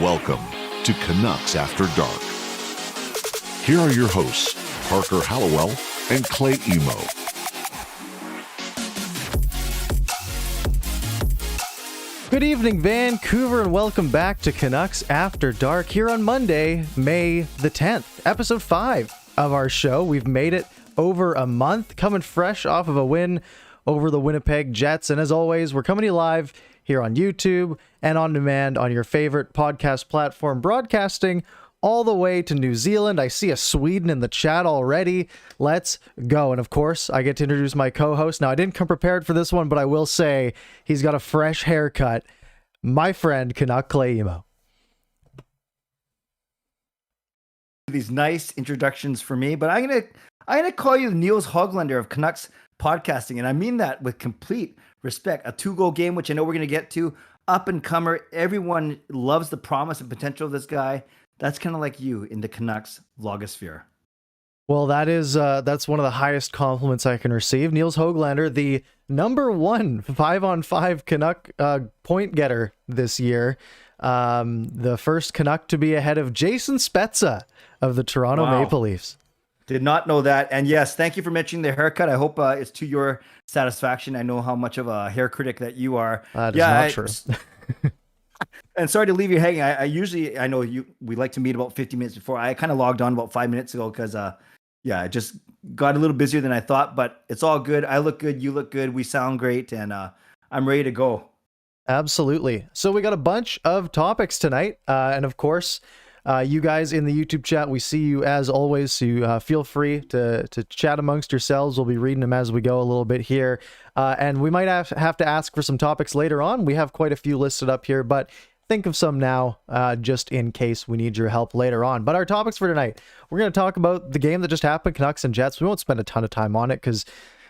Welcome to Canucks After Dark. Here are your hosts, Parker Hallowell and Clay Emo. Good evening, Vancouver, and welcome back to Canucks After Dark here on Monday, May the 10th, episode 5 of our show. We've made it over a month, coming fresh off of a win over the Winnipeg Jets. And as always, we're coming to you live here on YouTube and on demand on your favorite podcast platform, broadcasting all the way to New Zealand. I see a Sweden in the chat already. Let's go. And of course, I get to introduce my co-host. Now, I didn't come prepared for this one, but I will say he's got a fresh haircut. My friend, Canuck Clay Emo. These nice introductions for me, but I'm gonna call you the Niels Hoglander of Canucks podcasting, and I mean that with complete respect. A 2-goal game, which I know we're gonna get to. Up and comer. Everyone loves the promise and potential of this guy. That's kind of like you in the Canucks vlogosphere. Well, that's one of the highest compliments I can receive. Niels Hoglander, the number one 5-on-5 Canuck point getter this year. The first Canuck to be ahead of Jason Spezza of the Toronto Maple Leafs. Did not know that. And yes, thank you for mentioning the haircut. I hope it's to your satisfaction. I know how much of a hair critic that you are. That is not true. And sorry to leave you hanging. I know we like to meet about 50 minutes before. I kind of logged on about 5 minutes ago because I just got a little busier than I thought, but it's all good. I look good. You look good. We sound great. And I'm ready to go. Absolutely. So we got a bunch of topics tonight. And of course, you guys in the YouTube chat, we see you as always. So feel free to chat amongst yourselves. We'll be reading them as we go a little bit here. And we might have to ask for some topics later on. We have quite a few listed up here, but think of some now, just in case we need your help later on. But our topics for tonight, we're going to talk about the game that just happened, Canucks and Jets. We won't spend a ton of time on it because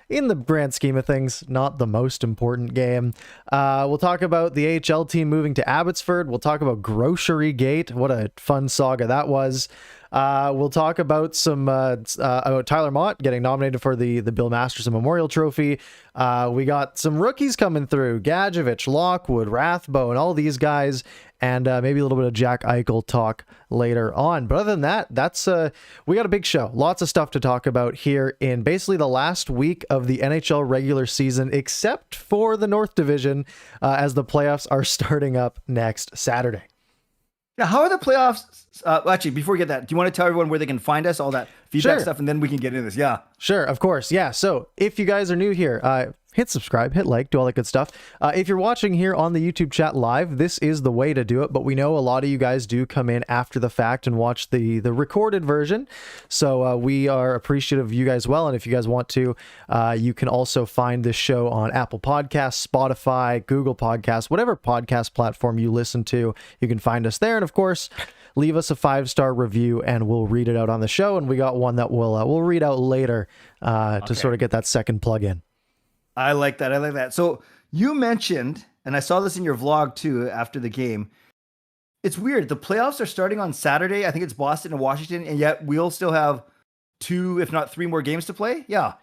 in the grand scheme of things, not the most important game. We'll talk about the AHL team moving to Abbotsford. We'll talk about Grocery Gate. What a fun saga that was. We'll talk about some about Tyler Mott getting nominated for the Bill Masterton Memorial Trophy. We got some rookies coming through: Gadjovich, Lockwood, Rathbone, all these guys, and maybe a little bit of Jack Eichel talk later on. But other than that, we got a big show. Lots of stuff to talk about here in basically the last week of the NHL regular season, except for the North Division, as the playoffs are starting up next Saturday. Now, how are the playoffs? Actually, before we get that, do you want to tell everyone where they can find us, all that feedback stuff, and then we can get into this? Yeah. Sure, of course. Yeah. So if you guys are new here, hit subscribe, hit like, do all that good stuff. If you're watching here on the YouTube chat live, this is the way to do it. But we know a lot of you guys do come in after the fact and watch the recorded version. So we are appreciative of you guys well. And if you guys want to, you can also find this show on Apple Podcasts, Spotify, Google Podcasts, whatever podcast platform you listen to, you can find us there. And of course, leave us a 5-star review and we'll read it out on the show. And we got one that we'll read out later to sort of get that second plug in. I like that. So you mentioned, and I saw this in your vlog too after the game, it's weird. The playoffs are starting on Saturday. I think it's Boston and Washington, and yet we'll still have 2, if not 3 more games to play. Yeah.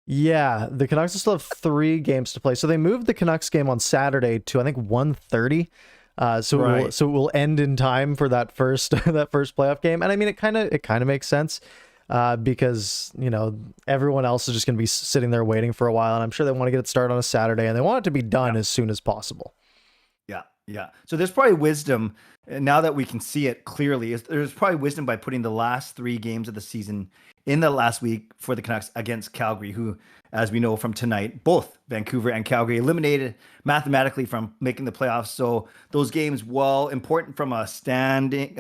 Yeah, the Canucks will still have 3 games to play. So they moved the Canucks game on Saturday to, I think, 1:30. So it will end in time for that first playoff game. And I mean, it kind of makes sense. Because, everyone else is just going to be sitting there waiting for a while. And I'm sure they want to get it started on a Saturday and they want it to be done as soon as possible. Yeah. So there's probably wisdom now that we can see it clearly. There's probably wisdom by putting the last 3 games of the season in the last week for the Canucks against Calgary, who, as we know from tonight, both Vancouver and Calgary eliminated mathematically from making the playoffs. So those games, while important from a standing,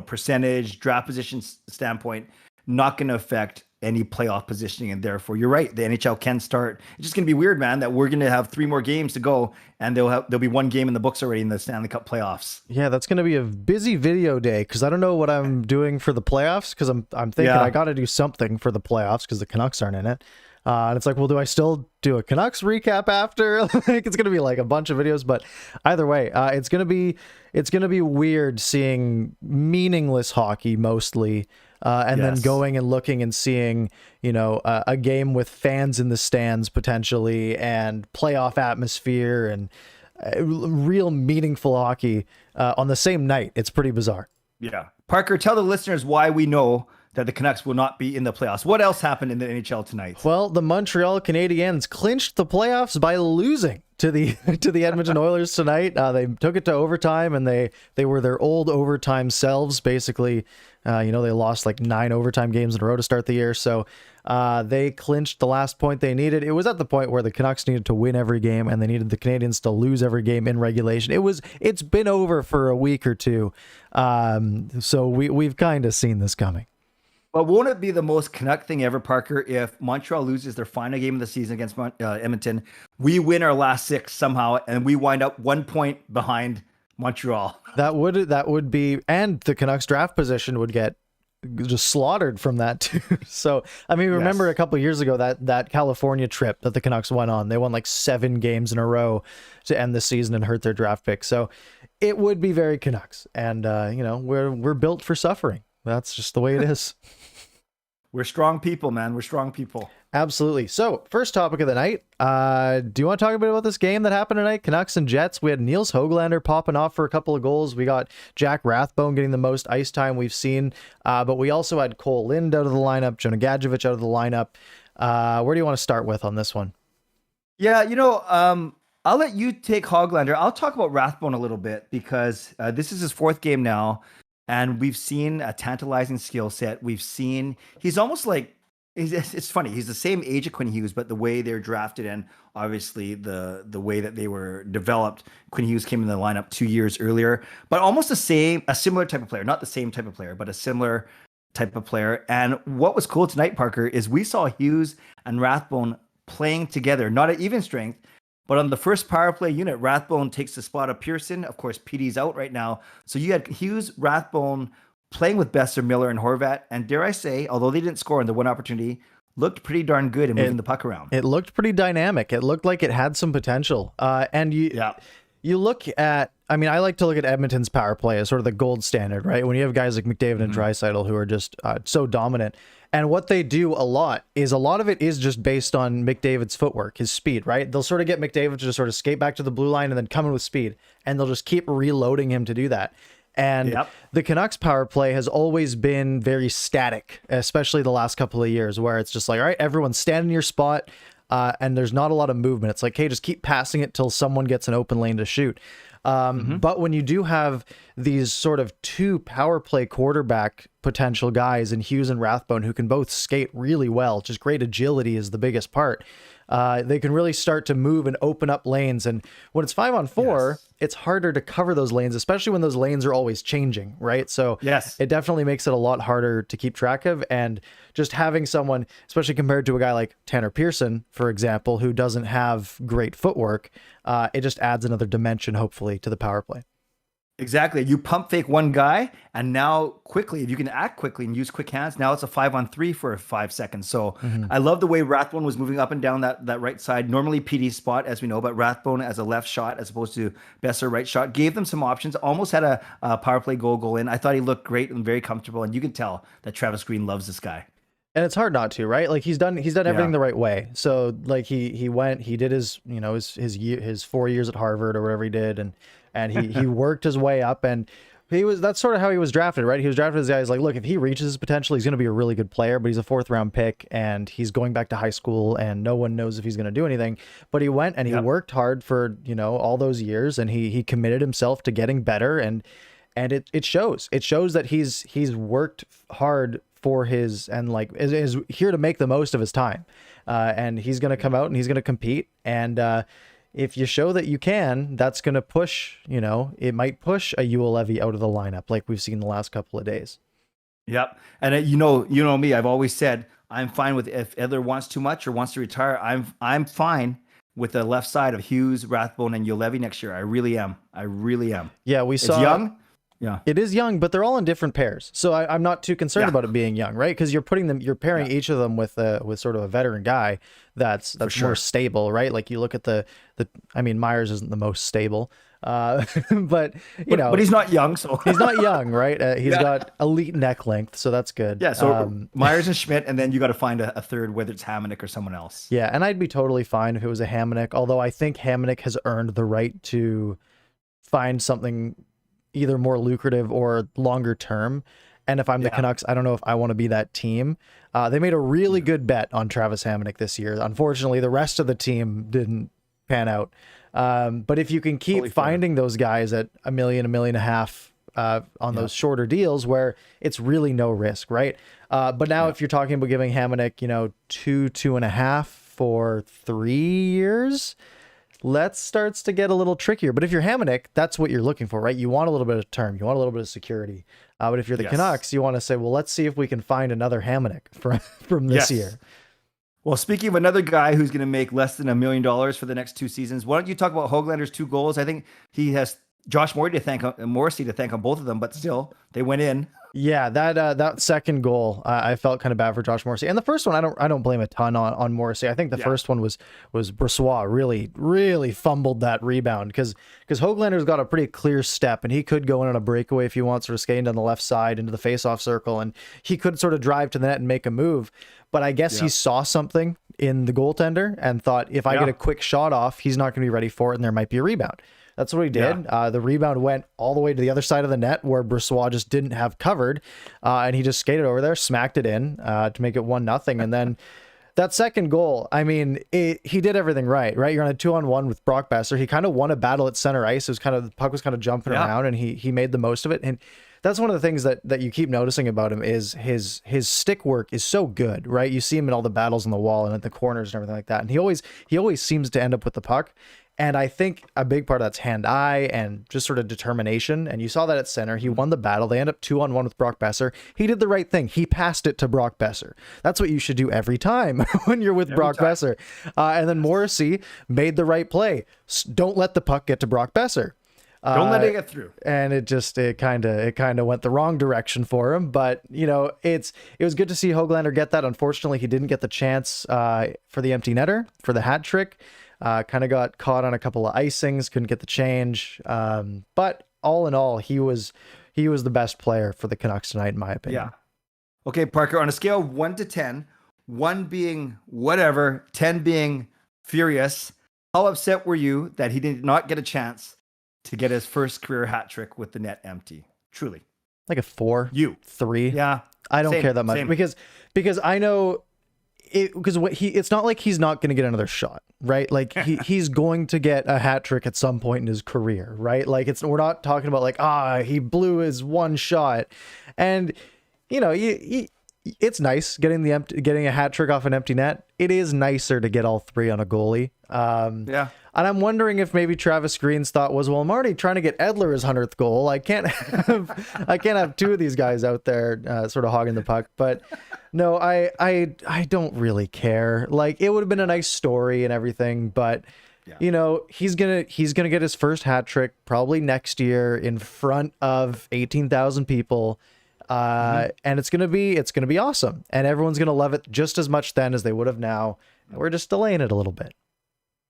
percentage, draft position standpoint, not going to affect any playoff positioning, and therefore you're right, the NHL can start. It's just going to be weird, man, that we're going to have 3 more games to go and there'll be 1 game in the books already in the Stanley Cup playoffs. Yeah, that's going to be a busy video day because I don't know what I'm doing for the playoffs because I'm thinking I got to do something for the playoffs because the Canucks aren't in it. And it's like, well, do I still do a Canucks recap after? Like, it's going to be like a bunch of videos, but either way, it's going to be weird seeing meaningless hockey mostly. Then going and looking and seeing, a game with fans in the stands potentially and playoff atmosphere and real meaningful hockey on the same night. It's pretty bizarre. Yeah. Parker, tell the listeners why we know that the Canucks will not be in the playoffs. What else happened in the NHL tonight? Well, the Montreal Canadiens clinched the playoffs by losing to the Edmonton Oilers tonight. They took it to overtime, and they were their old overtime selves, basically. They lost like 9 overtime games in a row to start the year, so they clinched the last point they needed. It was at the point where the Canucks needed to win every game, and they needed the Canadiens to lose every game in regulation. It's been over for a week or two, so we've kind of seen this coming. But won't it be the most Canuck thing ever, Parker, if Montreal loses their final game of the season against Edmonton, we win our last 6 somehow, and we wind up 1 point behind Montreal? That would be, and the Canucks draft position would get just slaughtered from that too. So, I mean, remember a couple of years ago that California trip that the Canucks went on, they won like 7 games in a row to end the season and hurt their draft pick. So it would be very Canucks, and we're built for suffering. That's just the way it is. We're strong people, man. We're strong people. Absolutely. So, first topic of the night. Do you want to talk a bit about this game that happened tonight? Canucks and Jets. We had Niels Höglander popping off for a couple of goals. We got Jack Rathbone getting the most ice time we've seen. But we also had Cole Lind out of the lineup, Jonah Gadjovich out of the lineup. Where do you want to start with on this one? Yeah, I'll let you take Höglander. I'll talk about Rathbone a little bit because this is his 4th game now. And we've seen a tantalizing skill set. We've seen he's almost like it's funny. He's the same age of Quinn Hughes, but the way they're drafted and obviously the way that they were developed. Quinn Hughes came in the lineup 2 years earlier, but almost a similar type of player. Not the same type of player, but a similar type of player. And what was cool tonight, Parker, is we saw Hughes and Rathbone playing together, not at even strength. But on the first power play unit, Rathbone takes the spot of Pearson. Of course, PD's out right now. So you had Hughes, Rathbone playing with Besser, Miller, and Horvat. And dare I say, although they didn't score in the one opportunity, looked pretty darn good in moving the puck around. It looked pretty dynamic. It looked like it had some potential. You look at, I mean, I like to look at Edmonton's power play as sort of the gold standard, right? When you have guys like McDavid and Draisaitl who are just so dominant. And what they do a lot of it is just based on McDavid's footwork, his speed, right? They'll sort of get McDavid to just sort of skate back to the blue line and then come in with speed. And they'll just keep reloading him to do that. And the Canucks power play has always been very static, especially the last couple of years, where it's just like, all right, everyone stand in your spot. And there's not a lot of movement. It's like, hey, just keep passing it till someone gets an open lane to shoot. But when you do have these sort of 2 power play quarterback potential guys in Hughes and Rathbone who can both skate really well, just great agility is the biggest part. They can really start to move and open up lanes. And when it's 5-on-4, it's harder to cover those lanes, especially when those lanes are always changing, right? So it definitely makes it a lot harder to keep track of. And just having someone, especially compared to a guy like Tanner Pearson, for example, who doesn't have great footwork, it just adds another dimension, hopefully, to the power play. Exactly. You pump fake one guy, and now quickly, if you can act quickly and use quick hands, now it's a 5-on-3 for 5 seconds. So I love the way Rathbone was moving up and down that right side. Normally PD's spot, as we know, but Rathbone as a left shot as opposed to Besser right shot gave them some options. Almost had a power play goal in. I thought he looked great and very comfortable, and you can tell that Travis Green loves this guy. And it's hard not to, right? Like he's done everything the right way. So like he did his 4 years at Harvard or whatever he did, and he worked his way up, and that's sort of how he was drafted, right? He was drafted as a guy who's like, look, if he reaches his potential, he's going to be a really good player, but he's a 4th round pick and he's going back to high school and no one knows if he's going to do anything. But he went and he worked hard for, all those years, and he committed himself to getting better, and it shows. It shows that he's worked hard for his, and like is here to make the most of his time. And he's going to come out and he's going to compete. And if you show that you can, that's going to push, it might push a Yule Levy out of the lineup like we've seen the last couple of days. Yep. And you know me, I've always said, I'm fine with if Edler wants too much or wants to retire. I'm fine with the left side of Hughes, Rathbone, and Yule Levy next year. I really am. Yeah, we saw. It's young. Yeah, it is young, but they're all in different pairs, so I'm not too concerned about it being young, right? Because you're pairing each of them with sort of a veteran guy that's more stable, right? Like you look at I mean, Myers isn't the most stable, But but he's not young, so he's not young, right? He's got elite neck length, so that's good. Yeah, so Myers and Schmidt, and then you got to find a third, whether it's Hamonic or someone else. Yeah, and I'd be totally fine if it was a Hamonic, although I think Hamonic has earned the right to find something either more lucrative or longer term. And if I'm the Canucks, I don't know if I want to be that team. They made a really good bet on Travis Hamonic this year. Unfortunately, the rest of the team didn't pan out. But if you can keep finding those guys at $1 million, $1.5 million on those shorter deals where it's really no risk, right? But now if you're talking about giving Hamonic, 2.5 for 3 years, starts to get a little trickier. But if you're Hamonic, that's what you're looking for, right? You want a little bit of term. You want a little bit of security. But if you're the Canucks, you want to say, well, let's see if we can find another Hamonic from this year. Well, speaking of another guy who's going to make less than $1 million for the next 2 seasons, why don't you talk about Höglander's 2 goals? I think he has Josh Morrissey to thank on both of them, but still, they went in. Yeah, that second goal, I felt kind of bad for Josh Morrissey, and the first one, I don't blame a ton on Morrissey. I think the first one was Brossoit really fumbled that rebound because Höglander's got a pretty clear step, and he could go in on a breakaway if he wants, sort of skating down the left side into the faceoff circle, and he could sort of drive to the net and make a move. But I guess he saw something in the goaltender and thought, if I get a quick shot off, he's not going to be ready for it, and there might be a rebound. That's what he did. The rebound went all the way to the other side of the net where Brossoit just didn't have covered. And he just skated over there, smacked it in to make it 1-0. And then that second goal, I mean, he did everything right? You're on a 2-on-1 with Brock Besser. He kind of won a battle at center ice. It was the puck was kind of jumping around, and he made the most of it. And that's one of the things that you keep noticing about him is his stick work is so good, right? You see him in all the battles on the wall and at the corners and everything like that. And he always seems to end up with the puck. And I think a big part of that's hand-eye and just sort of determination. And you saw that at center. He won the battle. They end up 2-on-1 with Brock Besser. He did the right thing. He passed it to Brock Besser. That's what you should do every time when you're with Brock Besser. And then Morrissey made the right play. Don't let the puck get to Brock Besser. Don't let it get through. And it kind of went the wrong direction for him. But it was good to see Höglander get that. Unfortunately, he didn't get the chance for the empty netter for the hat trick. Kind of got caught on a couple of icings, couldn't get the change. But all in all, he was the best player for the Canucks tonight, in my opinion. Yeah. Okay, Parker, on a scale of 1 to 10, 1 being whatever, 10 being furious, how upset were you that he did not get a chance to get his first career hat trick with the net empty? Truly. Like a 4, 3. Yeah. I don't care that much because I know it's not like he's not going to get another shot, right? Like he's going to get a hat trick at some point in his career, right? Like we're not talking about like, he blew his one shot. And it's nice getting a hat trick off an empty net. It is nicer to get all 3 on a goalie. And I'm wondering if maybe Travis Green's thought was, well, I'm already trying to get Edler his 100th goal. I can't have 2 of these guys out there sort of hogging the puck. But no, I don't really care. Like, it would have been a nice story and everything, but he's gonna get his first hat trick probably next year in front of 18,000 people. And it's gonna be awesome, and everyone's gonna love it just as much then as they would have now. We're just delaying it a little bit.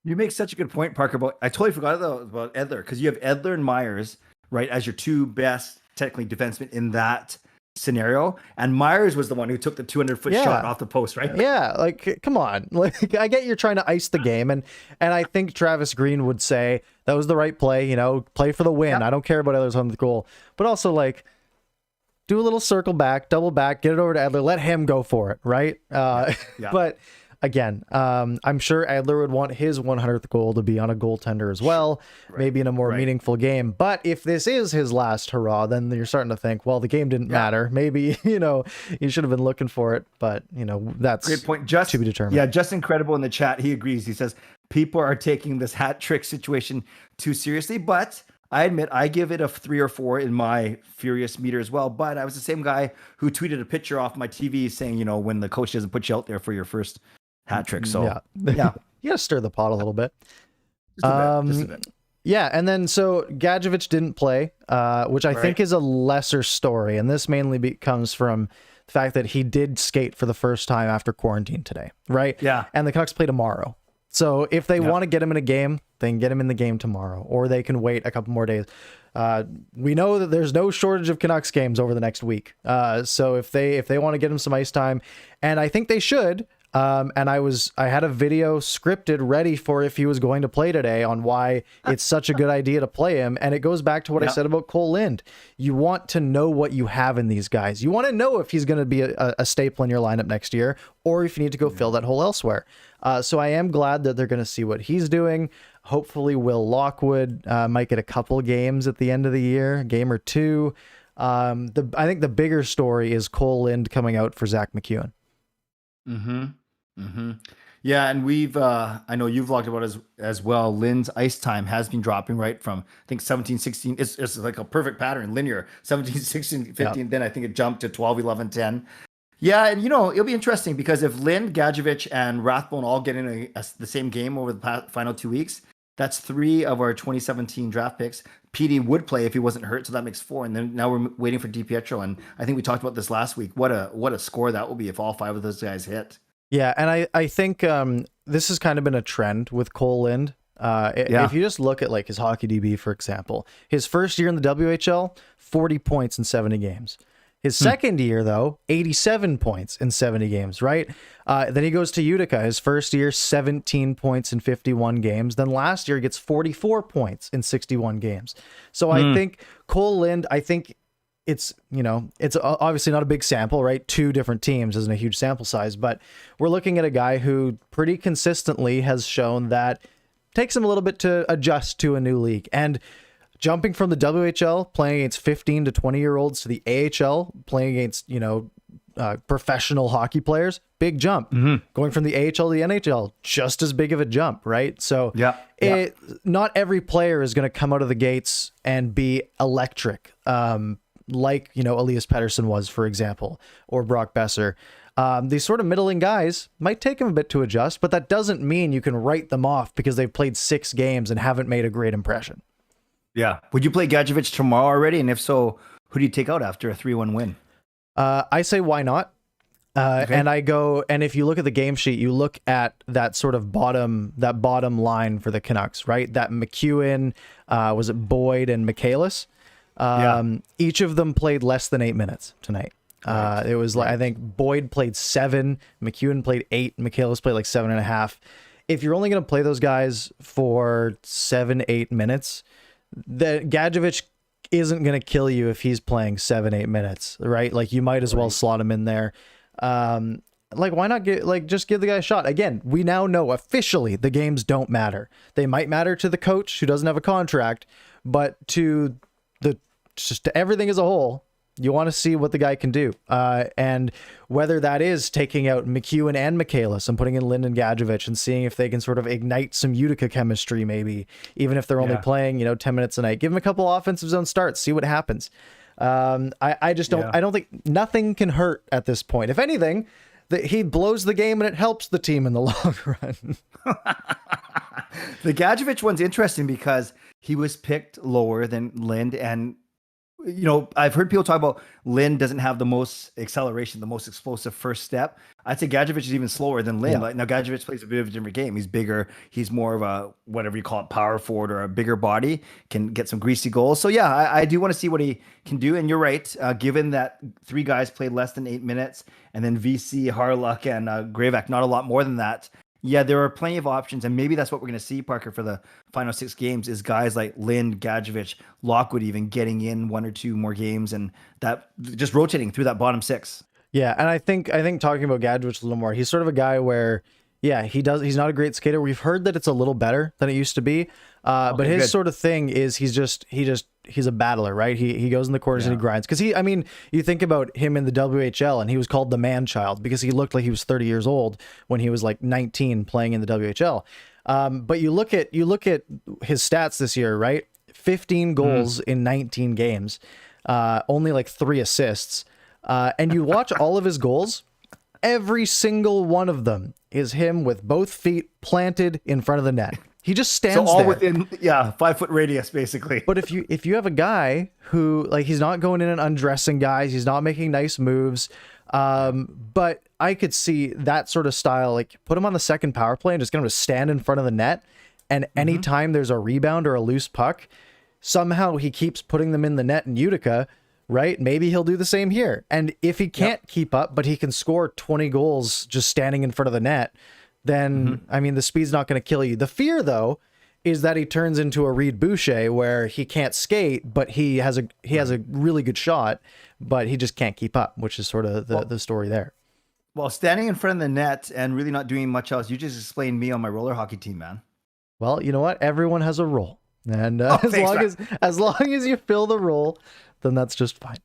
You make such a good point, Parker. I totally forgot about Edler, because you have Edler and Myers, right, as your 2 best technically defensemen in that scenario, and Myers was the one who took the 200-foot shot off the post, right? Yeah, like, come on. Like, I get you're trying to ice the game, and I think Travis Green would say that was the right play. Play for the win. I don't care about Edler's on the goal, but also like, do a little circle back, double back, get it over to Edler, let him go for it, right? But again, I'm sure Edler would want his 100th goal to be on a goaltender as well, maybe in a more meaningful game. But if this is his last hurrah, then you're starting to think, well, the game didn't matter. Maybe, you should have been looking for it. But, that's great point. To be determined. Yeah, just incredible in the chat. He agrees. He says, people are taking this hat trick situation too seriously, but I admit I give it a 3 or 4 in my furious meter as well. But I was the same guy who tweeted a picture off my TV saying, when the coach doesn't put you out there for your first hat trick. So you gotta stir the pot a little bit. Just a bit. Yeah, and then so Gadjovich didn't play, which I think is a lesser story, and this mainly comes from the fact that he did skate for the first time after quarantine today, right? Yeah. And the Canucks play tomorrow. So if they want to get him in a game, They can get him in the game tomorrow, or they can wait a couple more days. We know that there's no shortage of Canucks games over the next week. So if they want to get him some ice time, and I think they should. And I had a video scripted ready for if he was going to play today on why it's such a good idea to play him. And it goes back to what I said about Cole Lind. You want to know what you have in these guys. You want to know if he's going to be a staple in your lineup next year, or if you need to go fill that hole elsewhere. So I am glad that they're going to see what he's doing. Hopefully Will Lockwood might get a couple games at the end of the year, a game or two. I think the bigger story is Cole Lind coming out for Zach McEwen. Yeah, and we've I know you've talked about as well. Lynn's ice time has been dropping, right, from I think 17, 16. It's like a perfect pattern, linear 17, 16, 15. Then I think it jumped to 12, 11, 10. Yeah, and it'll be interesting because if Lynn, Gadjovich, and Rathbone all get in the same game over the final 2 weeks, that's 3 of our 2017 draft picks. PD would play if he wasn't hurt, so that makes 4. And then now we're waiting for DiPietro, and I think we talked about this last week. What a score that will be if all 5 of those guys hit. Yeah, and I think this has kind of been a trend with Cole Lind. If you just look at like his hockey DB, for example, his first year in the WHL, 40 points in 70 games. His second year, though, 87 points in 70 games, right? Then he goes to Utica. His first year, 17 points in 51 games. Then last year, he gets 44 points in 61 games. So I think Cole Lind, it's obviously not a big sample, right? 2 different teams isn't a huge sample size, but we're looking at a guy who pretty consistently has shown that takes him a little bit to adjust to a new league. And jumping from the WHL, playing against 15 to 20-year-olds, to the AHL, playing against, professional hockey players, big jump. Going from the AHL to the NHL, just as big of a jump, right? So not every player is going to come out of the gates and be electric. Like, Elias Pettersson was, for example, or Brock Besser. These sort of middling guys might take them a bit to adjust, but that doesn't mean you can write them off because they've played 6 games and haven't made a great impression. Yeah. Would you play Gadjovich tomorrow already? And if so, who do you take out after a 3-1 win? I say, why not? Okay. And if you look at the game sheet, you look at that sort of bottom line for the Canucks, right? That McEwen, was it Boyd and Michaelis? Each of them played less than 8 minutes tonight. It was I think Boyd played 7, McEwen played 8, Michaelis played like 7.5. If you're only going to play those guys for 7-8 minutes, the Gadjovich isn't going to kill you if he's playing 7-8 minutes, right? Like you might as well slot him in there. Why not just give the guy a shot? Again, we now know officially the games don't matter. They might matter to the coach who doesn't have a contract, but to everything as a whole, you want to see what the guy can do. And whether that is taking out McEwen and Michaelis and putting in Lind and Gadjovich and seeing if they can sort of ignite some Utica chemistry, maybe, even if they're only playing, 10 minutes a night. Give them a couple offensive zone starts, see what happens. I just don't, I don't think nothing can hurt at this point. If anything, he blows the game and it helps the team in the long run. The Gadjovich one's interesting because he was picked lower than Lind, and I've heard people talk about Lind doesn't have the most acceleration, the most explosive first step. I'd say Gadjovich is even slower than Lind. Now Gadjovich plays a bit of a different game. He's bigger. He's more of a, whatever you call it, power forward, or a bigger body, can get some greasy goals. So I do want to see what he can do. And you're right. Given that 3 guys played less than 8 minutes, and then VC, Harluck, and Gravac, not a lot more than that. Yeah, there are plenty of options, and maybe that's what we're going to see, Parker, for the final 6 games, is guys like Lind, Gadjovich, Lockwood even getting in 1 or 2 more games, and that just rotating through that bottom 6. Yeah, and I think talking about Gadjovich a little more, he's sort of a guy where, he's not a great skater. We've heard that it's a little better than it used to be, but his sort of thing is he's a battler, right? He goes in the corners and he grinds. Because you think about him in the WHL, and he was called the man child because he looked like he was 30 years old when he was like 19 playing in the WHL. But you look at his stats this year, right? 15 goals in 19 games, only like 3 assists. And you watch all of his goals, every single one of them is him with both feet planted in front of the net. He just stands all there. Within 5-foot radius, basically. But if you have a guy who, like, he's not going in and undressing guys, he's not making nice moves, but I could see that sort of style, like, put him on the second power play and just get him to stand in front of the net. and anytime there's a rebound or a loose puck, somehow he keeps putting them in the net in Utica, right? Maybe he'll do the same here. And if he can't keep up, but he can score 20 goals just standing in front of the net, then, I mean, the speed's not going to kill you. The fear, though, is that he turns into a Reed Boucher where he can't skate, but he has a really good shot, but he just can't keep up, which is sort of the story there. Well, standing in front of the net and really not doing much else, you just explained me on my roller hockey team, man. Well, you know what? Everyone has a role. And as long as you fill the role, then that's just fine.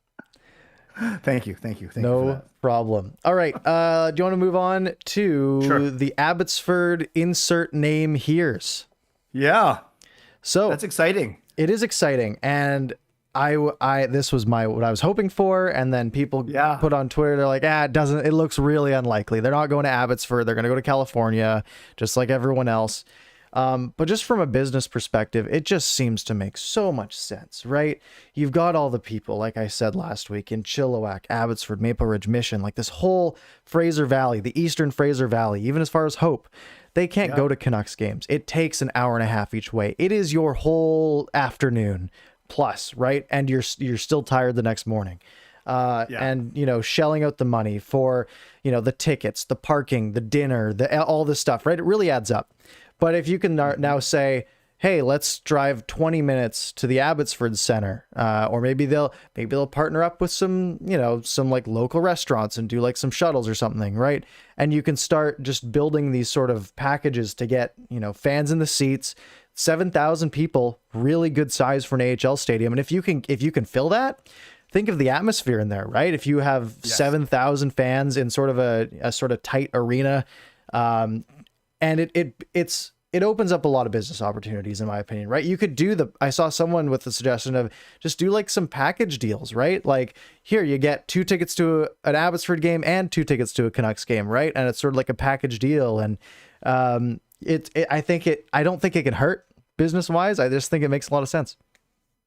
Thank you. No problem. All right. Do you want to move on to the Abbotsford insert name here's? Yeah. So that's exciting. It is exciting. And this was what I was hoping for. And then people put on Twitter, they're like, it looks really unlikely. They're not going to Abbotsford. They're going to go to California, just like everyone else. But just from a business perspective, it just seems to make so much sense, right? You've got all the people, like I said last week, in Chilliwack, Abbotsford, Maple Ridge, Mission, like this whole Fraser Valley, the Eastern Fraser Valley, even as far as Hope, they can't go to Canucks games. It takes an hour and a half each way. It is your whole afternoon plus, right? And you're still tired the next morning. And, shelling out the money for, the tickets, the parking, the dinner, all this stuff, right? It really adds up. But if you can now say, hey, let's drive 20 minutes to the Abbotsford Center, or maybe they'll partner up with some like local restaurants and do like some shuttles or something, right? And you can start just building these sort of packages to get, fans in the seats, 7,000 people, really good size for an AHL stadium. And if you can fill that, think of the atmosphere in there, right? If you have 7,000 fans in sort of a sort of tight arena, and it opens up a lot of business opportunities, in my opinion, right? You could I saw someone with the suggestion of just do like some package deals, right? Like here, you get 2 tickets to an Abbotsford game and 2 tickets to a Canucks game, right? And it's sort of like a package deal. And I don't think it can hurt business wise. I just think it makes a lot of sense.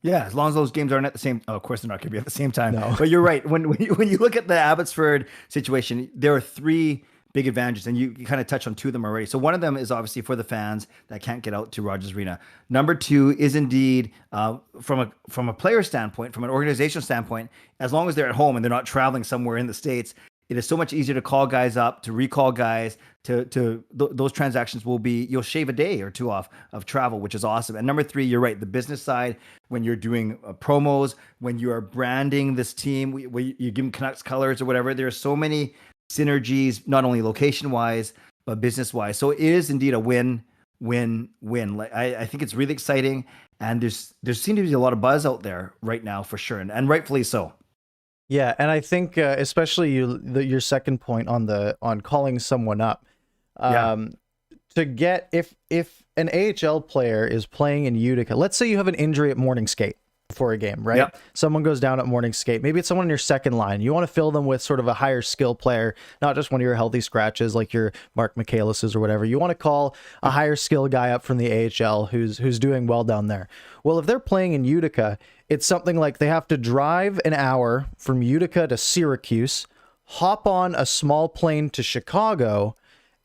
Yeah, as long as those games aren't at the same. Oh, of course, they're not going to be at the same time. No. But you're right. When you look at the Abbotsford situation, there are 3 big advantages, and you kind of touched on 2 of them already. So one of them is obviously for the fans that can't get out to Rogers Arena. Number 2 is indeed from a player standpoint, from an organizational standpoint, as long as they're at home and they're not traveling somewhere in the States, it is so much easier to call guys up, to recall guys, those transactions you'll shave a day or 2 off of travel, which is awesome. And number 3, you're right, the business side, when you're doing promos, when you are branding this team, you give them Canucks colors or whatever, there are so many synergies, not only location wise, but business wise. So it is indeed a win. Like I think it's really exciting. And there seems to be a lot of buzz out there right now for sure. And rightfully so. Yeah. And I think, especially your second point on calling someone up, to get, if an AHL player is playing in Utica, let's say you have an injury at morning skate for a game, right? Yep. Someone goes down at morning skate. Maybe it's someone in your second line. You want to fill them with sort of a higher skill player, not just one of your healthy scratches like your Mark Michaelis's or whatever. You want to call a higher skill guy up from the AHL who's doing well down there. Well, if they're playing in Utica, it's something like they have to drive an hour from Utica to Syracuse, hop on a small plane to Chicago,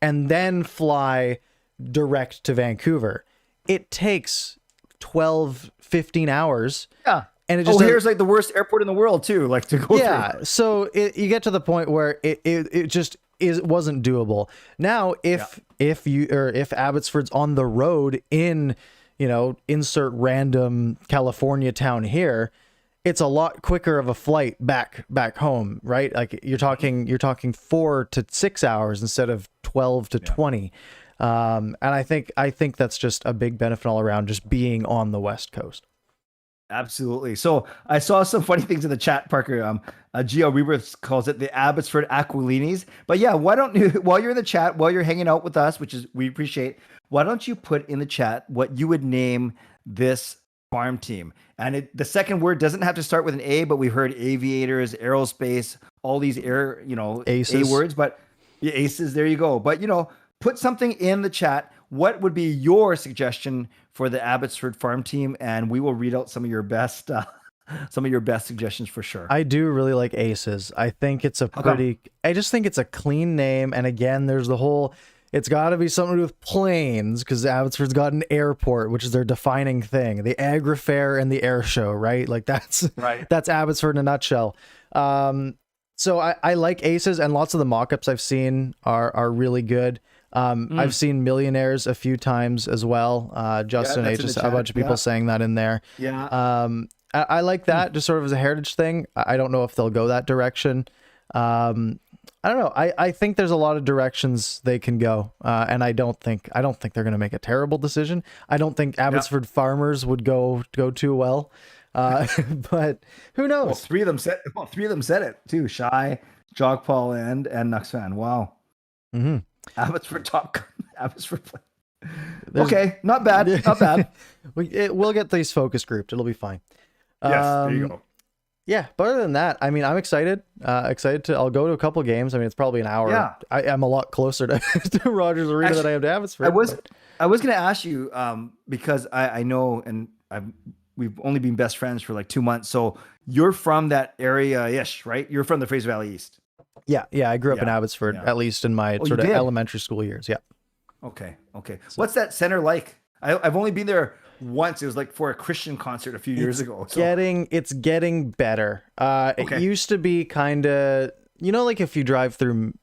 and then fly direct to Vancouver. It takes 12, 15 hours. Yeah. And it just here's like the worst airport in the world too, like to go through. So you get to the point where it just wasn't doable. Now, if Abbotsford's on the road in, insert random California town here, it's a lot quicker of a flight back home, right? Like you're talking 4 to 6 hours instead of 12 to 20. And I think that's just a big benefit all around, just being on the West Coast. Absolutely. So I saw some funny things in the chat, Parker. Gio Rebirth calls it the Abbotsford Aquilinis. But yeah, why don't you, while you're in the chat, while you're hanging out with us, we appreciate, why don't you put in the chat what you would name this farm team? And the second word doesn't have to start with an A, but we've heard aviators, aerospace, all these aces. A words, but aces, there you go. But put something in the chat. What would be your suggestion for the Abbotsford farm team? And we will read out some of your best suggestions for sure. I do really like aces. I think it's I just think it's a clean name. And again, there's the whole, It's got to be something to do with planes, because Abbotsford's got an airport, which is their defining thing. The Agri Fair and the air show, right? Like that's Abbotsford in a nutshell. So I like Aces, and lots of the mock-ups I've seen are really good. I've seen Millionaires a few times as well. Justin H, a bunch of people saying that in there. Yeah. I like that, just sort of as a heritage thing. I don't know if they'll go that direction. I don't know. I think there's a lot of directions they can go, and I don't think they're going to make a terrible decision. I don't think Abbotsford Farmers would go too well, but who knows? Well, three of them said it too. Shy, Jogpaul, and Nux fan. Wow. Mm-hmm. Abbotsford Abbotsford. Okay, not bad. Not bad. We'll get these focus grouped. It'll be fine. Yes, there you go. Yeah, but other than that, I mean, I'm excited. I'll go to a couple games. I mean, it's probably an hour. Yeah. I'm a lot closer to Rogers Arena than I am to Abbotsford. I was going to ask you because I know, and we've only been best friends for like 2 months. So you're from that area-ish, right? You're from the Fraser Valley East. Yeah. I grew up in Abbotsford, at least in my sort of elementary school years. Yeah. Okay. So, what's that center like? I've only been there once. It was like for a Christian concert a few years ago. So. It's getting better. It used to be kind of, like if you drive through,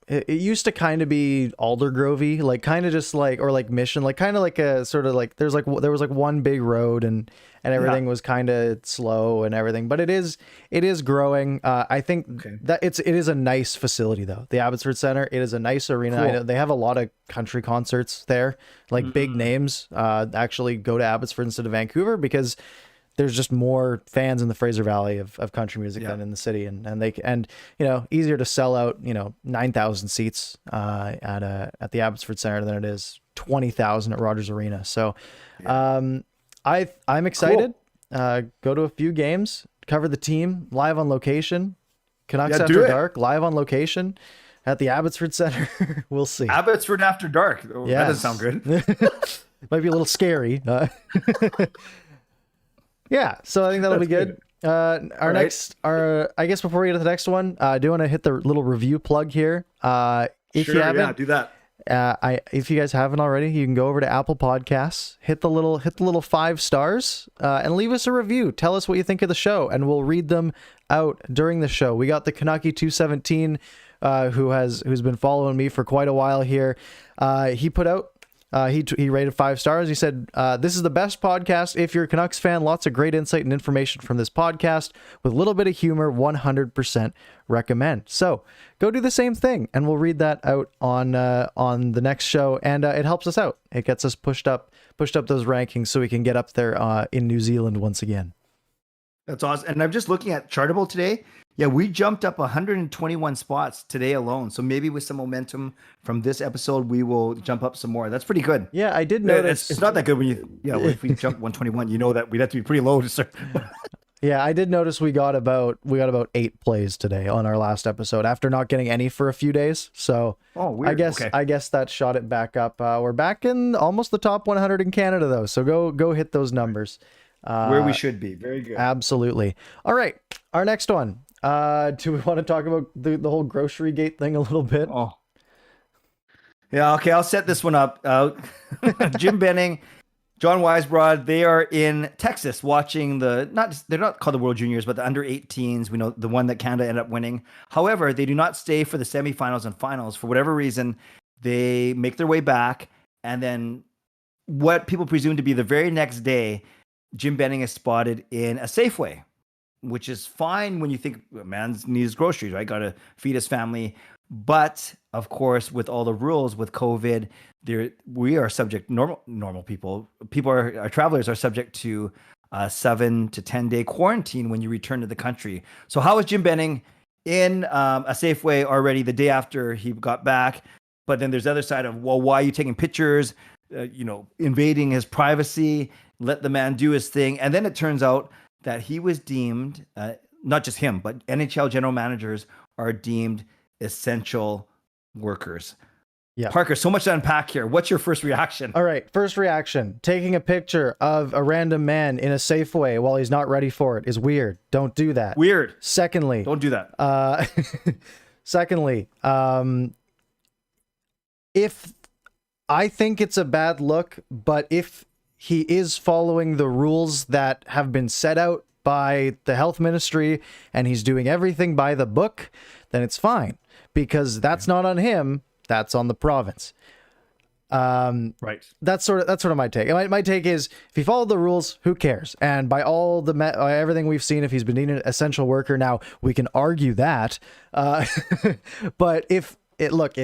it used to kind of be Aldergrove-y, like kind of just like, or like Mission, like kind of like a sort of like, there was like one big road and everything was kind of slow and everything, but it is growing. I think that it is a nice facility though. The Abbotsford Center, it is a nice arena. Cool. I know they have a lot of country concerts there, like big names actually go to Abbotsford instead of Vancouver because there's just more fans in the Fraser Valley of country music than in the city, and easier to sell out 9,000 seats at the Abbotsford Center than it is 20,000 at Rogers Arena. So I'm excited. Cool. Go to a few games, cover the team live on location. Canucks After Dark live on location at the Abbotsford Center. We'll see. Abbotsford After Dark. Oh, that doesn't sound good. Might be a little scary. Yeah, so I think that'll be good. I guess before we get to the next one, I do want to hit the little review plug here. If you haven't, do that. If you guys haven't already, you can go over to Apple Podcasts, hit the little 5 stars, and leave us a review. Tell us what you think of the show, and we'll read them out during the show. We got the Canucky 217, who's been following me for quite a while here. He put out. He rated 5 stars. He said, this is the best podcast. If you're a Canucks fan, lots of great insight and information from this podcast with a little bit of humor. 100% recommend. So go do the same thing and we'll read that out on the next show. And it helps us out. It gets us pushed up those rankings so we can get up there in New Zealand once again. That's awesome. And I'm just looking at Chartable today. Yeah, we jumped up 121 spots today alone. So maybe with some momentum from this episode, we will jump up some more. That's pretty good. Yeah, I did notice. It's not that good when if we jump 121, that we'd have to be pretty low to start. Yeah, I did notice we got about 8 plays today on our last episode after not getting any for a few days. So weird. I guess that shot it back up. We're back in almost the top 100 in Canada though. So go hit those numbers. Where we should be. Very good. Absolutely. All right, our next one. Do we want to talk about the whole grocery gate thing a little bit? Oh, yeah. Okay. I'll set this one up. Jim Benning, John Weisbrod, they are in Texas watching they're not called the World Juniors, but the under 18s. We know the one that Canada ended up winning. However, they do not stay for the semifinals and finals. For whatever reason, they make their way back. And then what people presume to be the very next day, Jim Benning is spotted in a Safeway, which is fine when you think a man needs groceries, right? Got to feed his family. But of course, with all the rules with COVID, we are subject, normal people, our travelers are subject to a 7 to 10 day quarantine when you return to the country. So how is Jim Benning in a Safeway already the day after he got back? But then there's the other side of, well, why are you taking pictures, invading his privacy? Let the man do his thing. And then it turns out that he was deemed, not just him, but NHL general managers are deemed essential workers. Yeah. Parker, so much to unpack here. What's your first reaction? All right. First reaction, taking a picture of a random man in a Safeway while he's not ready for it is weird. Don't do that. Weird. Secondly. Don't do that. Secondly, if I think it's a bad look, but if he is following the rules that have been set out by the health ministry and he's doing everything by the book, then it's fine, because that's not on him, that's on the province. Right. That's sort of my take. My take is, if he followed the rules, who cares? And by all the everything we've seen, if he's been deemed an essential worker, now we can argue that. But if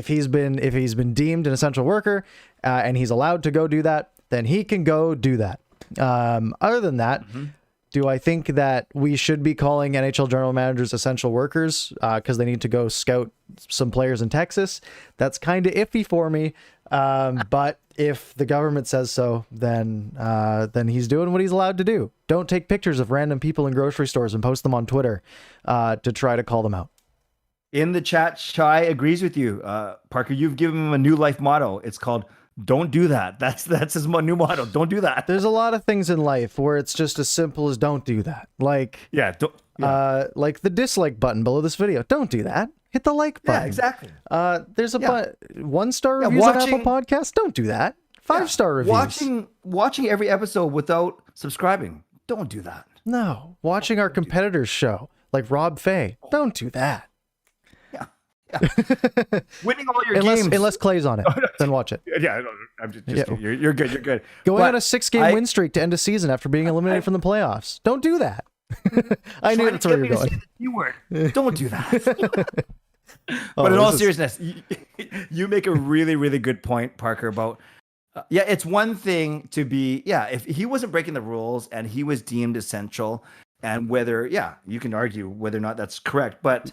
he's been deemed an essential worker and he's allowed to go do that, then he can go do that. Other than that, do I think that we should be calling NHL general managers essential workers because they need to go scout some players in Texas? That's kind of iffy for me. But if the government says so, then he's doing what he's allowed to do. Don't take pictures of random people in grocery stores and post them on Twitter to try to call them out. In the chat, Shai agrees with you. Parker, you've given him a new life motto. It's called "Don't do that." That's his new motto. Don't do that. There's a lot of things in life where it's just as simple as don't do that. Like like the dislike button below this video. Don't do that. Hit the like button. Yeah, exactly. There's a 1-star reviews on Apple Podcasts. Don't do that. 5-star reviews. Watching every episode without subscribing. Don't do that. No. Watching our competitors' show, like Rob Fay. Don't do that. Yeah. Winning all your games. Unless Clay's on it, then watch it. Yeah, I'm just kidding. You're good. You're good. Going on a 6-game win streak to end a season after being eliminated from the playoffs. Don't do that. I knew that's where you're going. Don't do that. But in all seriousness, you make a really, really good point, Parker, about it's one thing to be if he wasn't breaking the rules and he was deemed essential, and whether you can argue whether or not that's correct, but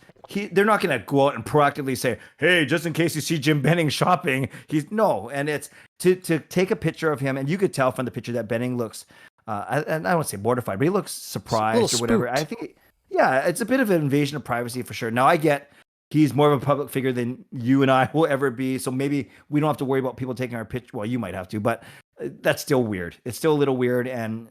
they're not going to go out and proactively say, hey, just in case you see Jim Benning shopping, and it's to take a picture of him, and you could tell from the picture that Benning looks and I don't say mortified, but he looks surprised or whatever. Spooked. I think it's a bit of an invasion of privacy for sure. Now I get he's more of a public figure than you and I will ever be, so maybe we don't have to worry about people taking our picture. Well, you might have to, but that's still weird. It's still a little weird. And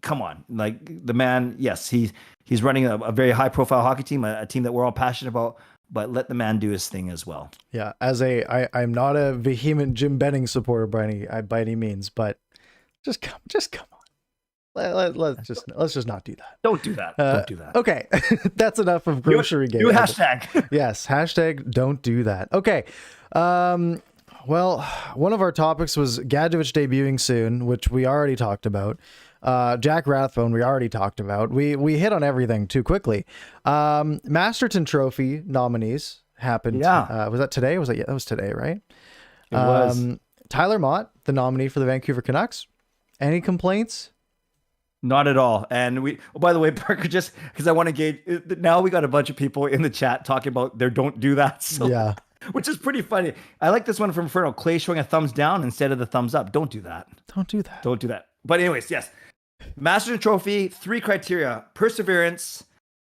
come on, like the man, yes, he's running a very high profile hockey team, a team that we're all passionate about, but let the man do his thing as well. Yeah, I'm not a vehement Jim Benning supporter by any means, but just come on. Let's just not do that. Don't do that. Don't do that. Okay, that's enough of grocery game. New hashtag. Yes, hashtag don't do that. Okay. Well, one of our topics was Gadjovich debuting soon, which we already talked about. Jack Rathbone, we already talked about. We hit on everything too quickly. Masterton Trophy nominees happened. Yeah. Was that today? That was today, right? It was. Tyler Mott, the nominee for the Vancouver Canucks. Any complaints? Not at all. And by the way, Parker, just because I want to gauge, now we got a bunch of people in the chat talking about their don't do that. So, yeah. Which is pretty funny. I like this one from Inferno. Clay showing a thumbs down instead of the thumbs up. Don't do that. Don't do that. Don't do that. But anyways, yes. Masterton Trophy, 3 criteria: perseverance,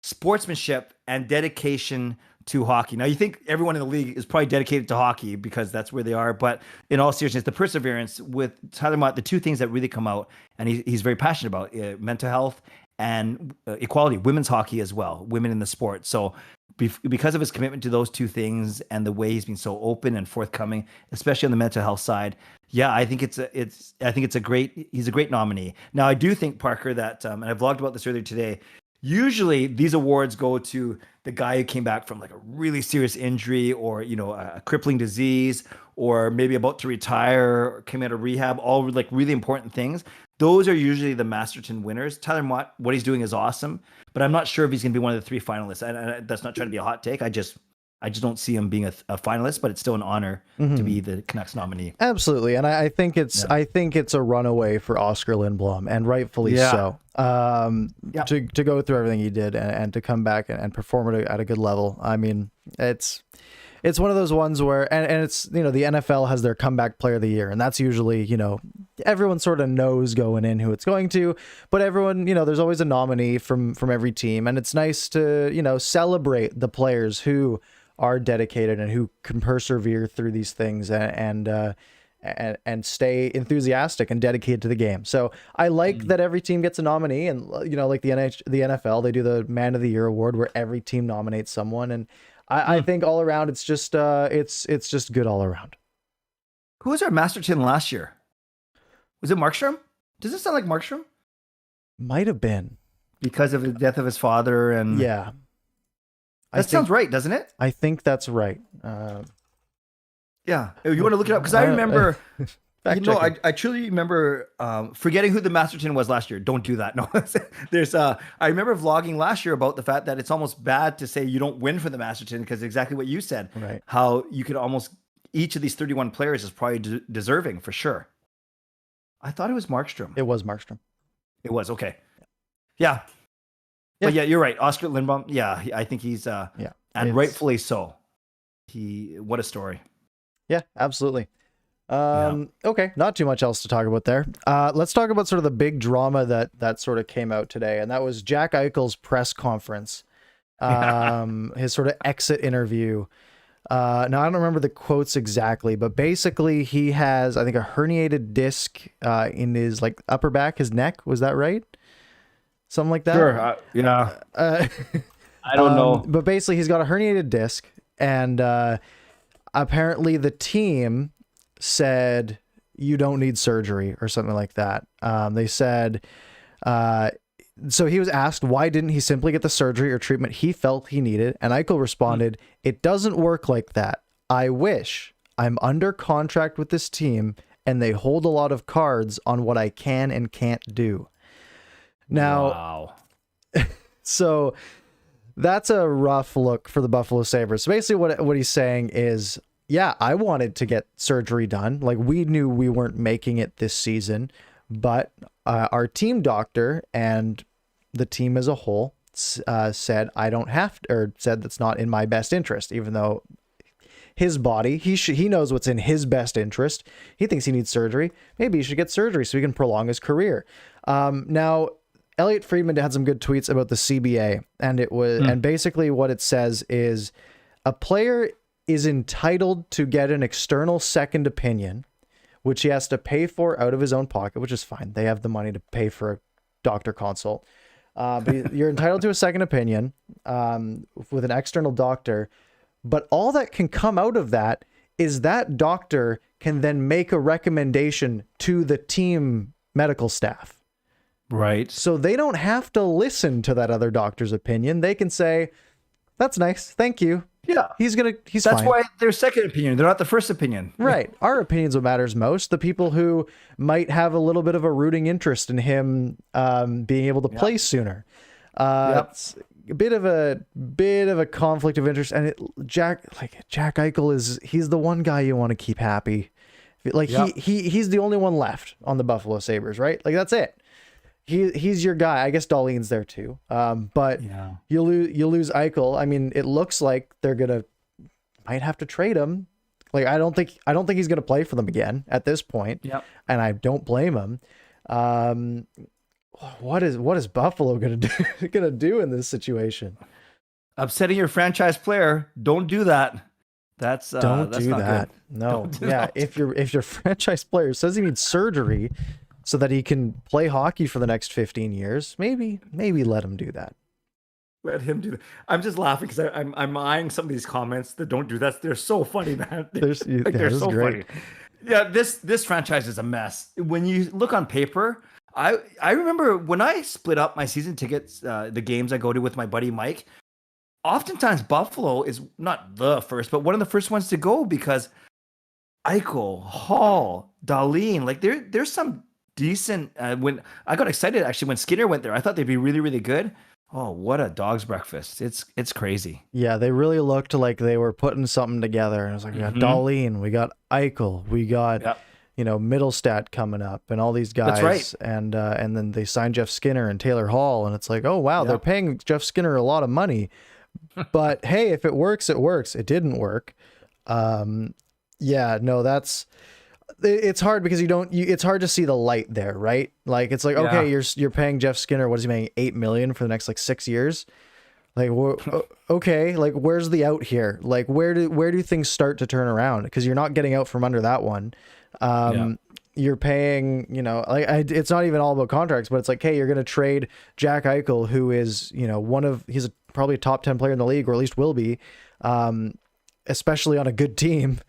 sportsmanship, and dedication to hockey. Now, you think everyone in the league is probably dedicated to hockey because that's where they are. But in all seriousness, the perseverance with Tyler Mott, the two things that really come out, and he's very passionate about, mental health and equality, women's hockey as well, women in the sport. So because of his commitment to those two things and the way he's been so open and forthcoming, especially on the mental health side, I think he's a great nominee. Now, I do think, Parker, that, and I vlogged about this earlier today, usually these awards go to the guy who came back from like a really serious injury or, a crippling disease, or maybe about to retire or came out of rehab, all like really important things. Those are usually the Masterton winners. Tyler Mott, what he's doing is awesome, but I'm not sure if he's going to be one of the 3 finalists. And that's not trying to be a hot take. I just don't see him being a finalist, but it's still an honor to be the Canucks nominee. Absolutely, and I think it's a runaway for Oscar Lindblom, and rightfully so. To go through everything he did and to come back and perform at a good level. I mean, it's one of those ones where and it's the NFL has their comeback player of the year, and that's usually everyone sort of knows going in who it's going to, but everyone there's always a nominee from every team, and it's nice to celebrate the players who are dedicated and who can persevere through these things and stay enthusiastic and dedicated to the game. So I like that every team gets a nominee, and like the NFL, they do the Man of the Year award where every team nominates someone, and I think all around it's just good all around. Who was our Masterton last year? Was it Markstrom? Does it sound like Markstrom? Might have been. Because of the death of his father and... Yeah. That sounds right, doesn't it? I think that's right. Yeah. You want to look it up? Because I remember... Fact-checking. I truly remember forgetting who the Masterton was last year. Don't do that. No, I remember vlogging last year about the fact that it's almost bad to say you don't win for the Masterton because exactly what you said. Right. How you could almost, each of these 31 players is probably deserving for sure. I thought it was Markstrom. It was Markstrom. It was, okay. Yeah. But yeah, you're right. Oscar Lindblom. Yeah, I think he's, and rightfully so. What a story. Yeah, absolutely. Okay, not too much else to talk about there. Let's talk about sort of the big drama that sort of came out today, and that was Jack Eichel's press conference, his sort of exit interview. Now, I don't remember the quotes exactly, but basically he has, I think, a herniated disc in his like upper back, his neck. Was that right? Something like that? Sure, yeah. I don't know. But basically he's got a herniated disc, and apparently the team said you don't need surgery or something like that. They said, so he was asked why didn't he simply get the surgery or treatment he felt he needed, and Eichel responded, "It doesn't work like that. I wish. I'm under contract with this team and they hold a lot of cards on what I can and can't do." Now, wow. So that's a rough look for the Buffalo Sabres. So basically what he's saying is, yeah, I wanted to get surgery done. Like, we knew we weren't making it this season, but our team doctor and the team as a whole said I don't have to, or said that's not in my best interest, even though his body, he knows what's in his best interest. He thinks he needs surgery. Maybe he should get surgery so he can prolong his career. Now, Elliot Friedman had some good tweets about the CBA, and it was, and basically what it says is a player is entitled to get an external second opinion, which he has to pay for out of his own pocket, which is fine. They have the money to pay for a doctor consult. But you're entitled to a second opinion with an external doctor. But all that can come out of that is that doctor can then make a recommendation to the team medical staff. Right. So they don't have to listen to that other doctor's opinion. They can say, "That's nice. Thank you." Yeah. He's That's fine. why they're second opinion. They're not the first opinion. Right. Our opinion's what matters most. The people who might have a little bit of a rooting interest in him being able to play sooner. It's a bit of a conflict of interest. And Jack Eichel he's the one guy you want to keep happy. Like he's the only one left on the Buffalo Sabres, right? Like, that's it. He's your guy. I guess Dahlin's there too. But you lose Eichel. I mean, it looks like they're might have to trade him. Like, I don't think he's gonna play for them again at this point. Yep. And I don't blame him. What is Buffalo gonna do in this situation? Upsetting your franchise player. Don't do that. That's don't that's do not that. Good. No. Do Yeah. that. If your franchise player says he needs surgery so that he can play hockey for the next 15 years, maybe let him do that. Let him do that. I'm just laughing because I'm eyeing some of these comments that don't do that. They're so funny, man. They're so great. funny. Yeah, this franchise is a mess. When you look on paper, I remember when I split up my season tickets, the games I go to with my buddy Mike. Oftentimes Buffalo is not the first, but one of the first ones to go because Eichel, Hall, Dahlin, like there's some decent. When I got excited actually when Skinner went there, I thought they'd be really, really good. Oh, what a dog's breakfast! It's crazy. Yeah, they really looked like they were putting something together. And it was like, we got Dahlin, we got Eichel, we got Middlestat coming up, and all these guys. That's right. And then they signed Jeff Skinner and Taylor Hall, and it's like, oh wow, they're paying Jeff Skinner a lot of money. But hey, if it works, it works. It didn't work. It's hard because it's hard to see the light there, right? Like, it's like, okay, you're paying Jeff Skinner, what is he making, $8 million for the next like 6 years? Like, okay, like, where's the out here? Like, where do things start to turn around? Because you're not getting out from under that one. You're paying, it's not even all about contracts, but it's like, hey, you're going to trade Jack Eichel, who is, he's probably a top 10 player in the league, or at least will be, especially on a good team.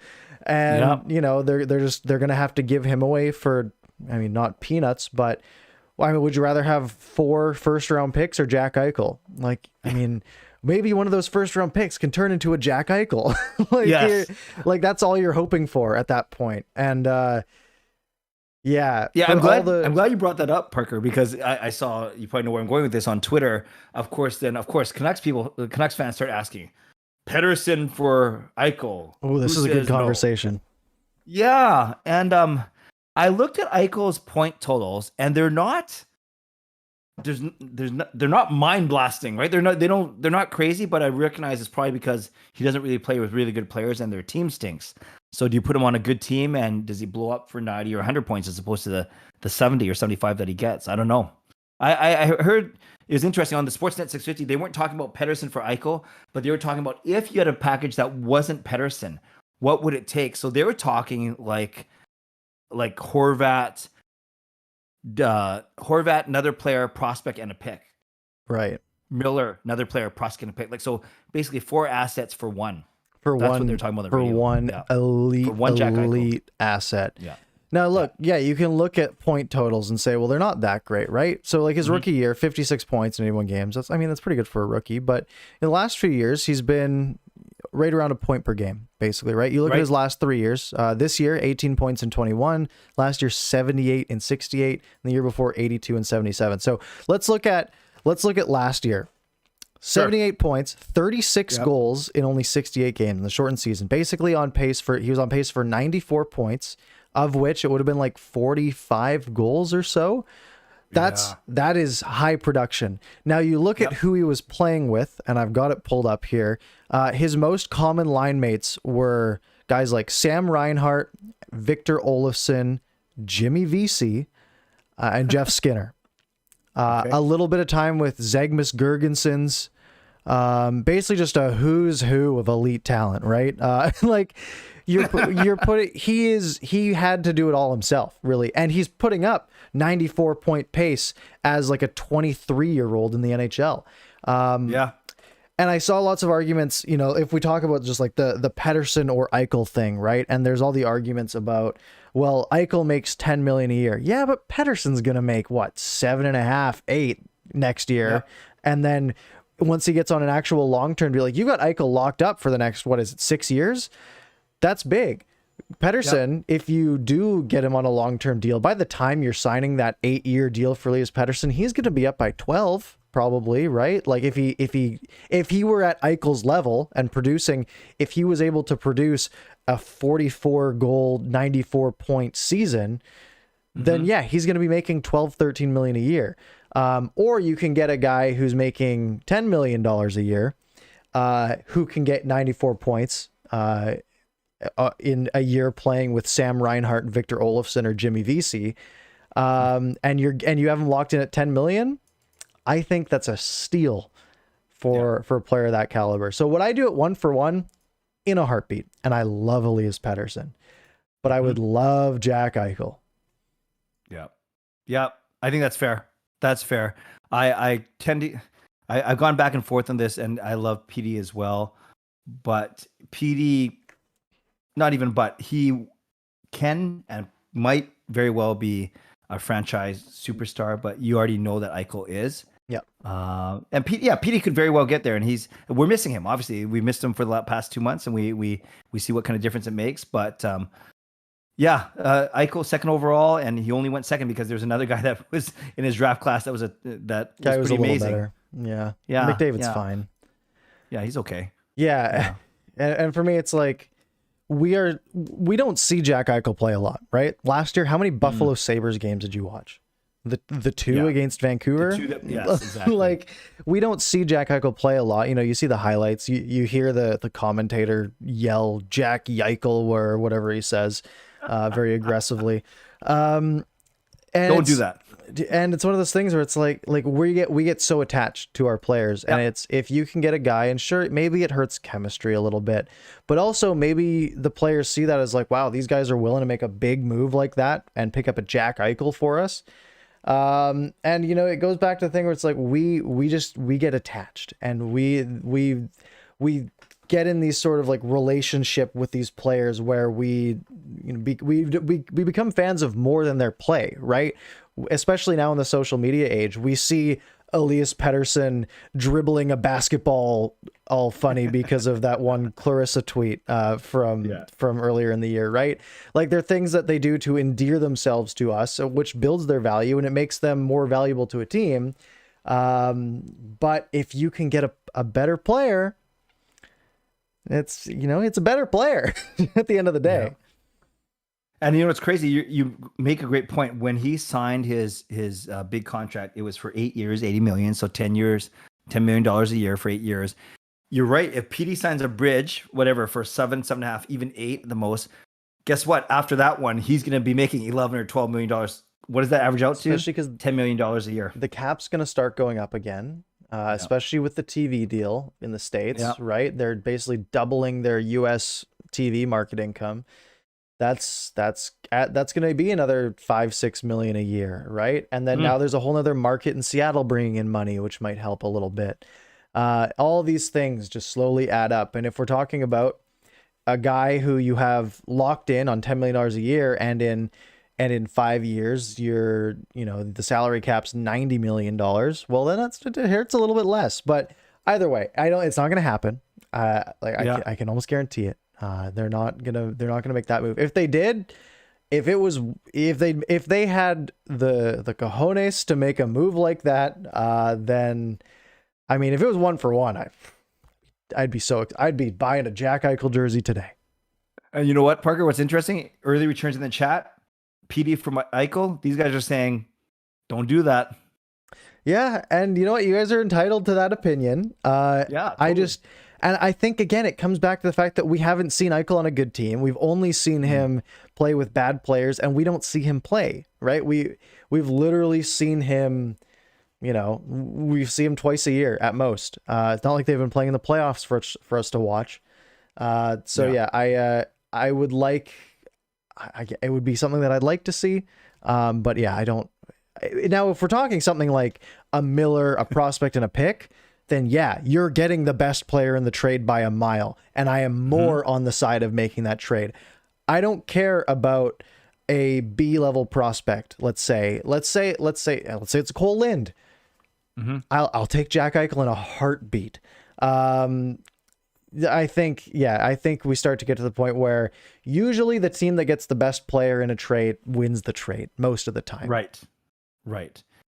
And they're gonna have to give him away for, I mean, not peanuts, but would you rather have 4 first-round picks or Jack Eichel? Like, I mean, maybe one of those first-round picks can turn into a Jack Eichel. Like that's all you're hoping for at that point. And I'm glad you brought that up, Parker, because I saw, you probably know where I'm going with this, on Twitter. Of course, Canucks fans start asking, Pettersson for Eichel. Oh, this is a good conversation. No? Yeah, and I looked at Eichel's point totals, and they're not mind blasting, right? They're not crazy, but I recognize it's probably because he doesn't really play with really good players and their team stinks. So do you put him on a good team, and does he blow up for 90 or 100 points as opposed to the 70 or 75 that he gets? I don't know. I heard it was interesting on the Sportsnet 650. They weren't talking about Pettersson for Eichel, but they were talking about if you had a package that wasn't Pettersson, what would it take? So they were talking like Horvat, another player, prospect, and a pick. Right. Miller, another player, prospect, and a pick. Like, so basically 4 assets for one. That's what they're talking about. For one elite asset. Yeah. Now look, you can look at point totals and say, well, they're not that great, right? So like his rookie year, 56 points in 81 games. That's pretty good for a rookie. But in the last few years, he's been right around a point per game, basically, right? You look at his last 3 years. This year, 18 points in 21. Last year, 78 and 68. And the year before, 82 and 77. So let's look at last year. 78 points, 36 goals in only 68 games in the shortened season. Basically he was on pace for 94 points, of which it would have been like 45 goals or so. That is high production. Now you look at who he was playing with, and I've got it pulled up here. His most common line mates were guys like Sam Reinhart, Victor Olofsson, Jimmy Vesey, and Jeff Skinner. A little bit of time with Zegmas Girgensons. Basically just a who's who of elite talent, right? Like you're putting, he had to do it all himself, really. And he's putting up 94 point pace as like a 23-year-old in the NHL. And I saw lots of arguments, if we talk about just like the Pettersson or Eichel thing, right? And there's all the arguments about, well, Eichel makes $10 million a year. Yeah, but Pettersson's going to make what, 7.5, 8 next year. Yeah. And then once he gets on an actual long-term deal, like you got Eichel locked up for the next, 6 years? That's big. Pettersson, if you do get him on a long-term deal, by the time you're signing that 8-year deal for Elias Pettersson, he's going to be up by 12. Probably, right? Like if he were at Eichel's level and producing, if he was able to produce a 44 goal, 94 point season, then he's going to be making 12, 13 million a year. Or you can get a guy who's making $10 million a year, who can get 94 points, in a year playing with Sam Reinhart, Victor Olofsson, or Jimmy Vesey. And you have him locked in at 10 million. I think that's a steal for a player of that caliber. So would I do it 1-for-1? In a heartbeat? And I love Elias Pettersson, but I would love Jack Eichel. Yeah. I think that's fair. I've gone back and forth on this, and I love PD as well, but PD, he can and might very well be a franchise superstar, but you already know that Eichel is. Yeah. And PD could very well get there, and we're missing him. Obviously, we missed him for the past 2 months, and we see what kind of difference it makes. But Eichel second overall, and he only went second because there's another guy that was in his draft class that was pretty amazing. Better. Yeah. McDavid's fine. Yeah, he's okay. Yeah. And for me, it's like we don't see Jack Eichel play a lot, right? Last year, how many Buffalo Sabres games did you watch? The two against Vancouver? Yes, exactly. Like, we don't see Jack Eichel play a lot. You see the highlights. You hear the commentator yell Jack Eichel or whatever he says very aggressively. And don't do that. And it's one of those things where it's like we get so attached to our players, and it's, if you can get a guy, and sure, maybe it hurts chemistry a little bit, but also maybe the players see that as like, wow, these guys are willing to make a big move like that and pick up a Jack Eichel for us. And it goes back to the thing where it's like we get attached, and we get in these sort of like relationship with these players where we become fans of more than their play, right? Especially now in the social media age, we see Elias Pettersson dribbling a basketball all funny because of that one Clarissa tweet from earlier in the year, right? Like they're things that they do to endear themselves to us, which builds their value and it makes them more valuable to a team. But if you can get a better player, it's a better player at the end of the day. Yeah. And you know what's crazy? You make a great point. When he signed his big contract, it was for 8 years, 80 million, so 10 years, $10 million a year for 8 years. You're right. If PD signs a bridge, whatever, for 7.5, even 8 the most, guess what? After that one, he's going to be making 11 or 12 million dollars. What does that average out to? Especially because $10 million a year. The cap's going to start going up again, especially with the TV deal in the States, right? They're basically doubling their US TV market income. That's going to be another 5-6 million a year, right? And then now there's a whole other market in Seattle bringing in money, which might help a little bit. All these things just slowly add up. And if we're talking about a guy who you have locked in on $10 million a year, and in 5 years, the salary cap's $90 million, well, then it hurts a little bit less. But either way, it's not going to happen. I can almost guarantee it. They're not gonna make that move. If they did, if they had the cojones to make a move like that, then I mean, if it was 1-for-1, I'd be buying a Jack Eichel jersey today. And you know what, Parker? What's interesting? Early returns in the chat, PD from Eichel. These guys are saying, "Don't do that." Yeah, and you know what? You guys are entitled to that opinion. Totally. And I think, again, it comes back to the fact that we haven't seen Eichel on a good team. We've only seen him play with bad players, and we don't see him play, right? We've literally seen him, we see him twice a year at most. It's not like they've been playing in the playoffs for us to watch. I would like, it would be something that I'd like to see. But yeah, I don't. Now, if we're talking something like a Miller, a prospect, and a pick, then yeah, you're getting the best player in the trade by a mile. And I am more on the side of making that trade. I don't care about a B-level prospect. Let's say it's Cole Lind. I'll take Jack Eichel in a heartbeat. I think we start to get to the point where usually the team that gets the best player in a trade wins the trade most of the time. Right.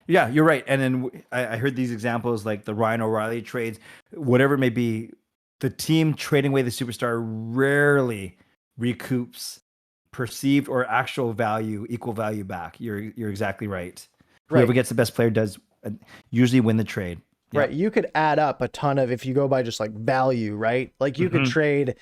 Yeah, you're right. And then I heard these examples like the Ryan O'Reilly trades, whatever it may be. The team trading away the superstar rarely recoups perceived or actual value, equal value back. You're exactly right. Whoever gets the best player does usually win the trade. Yeah. Right. You could add up a ton of, if you go by just like value, right? Like you could trade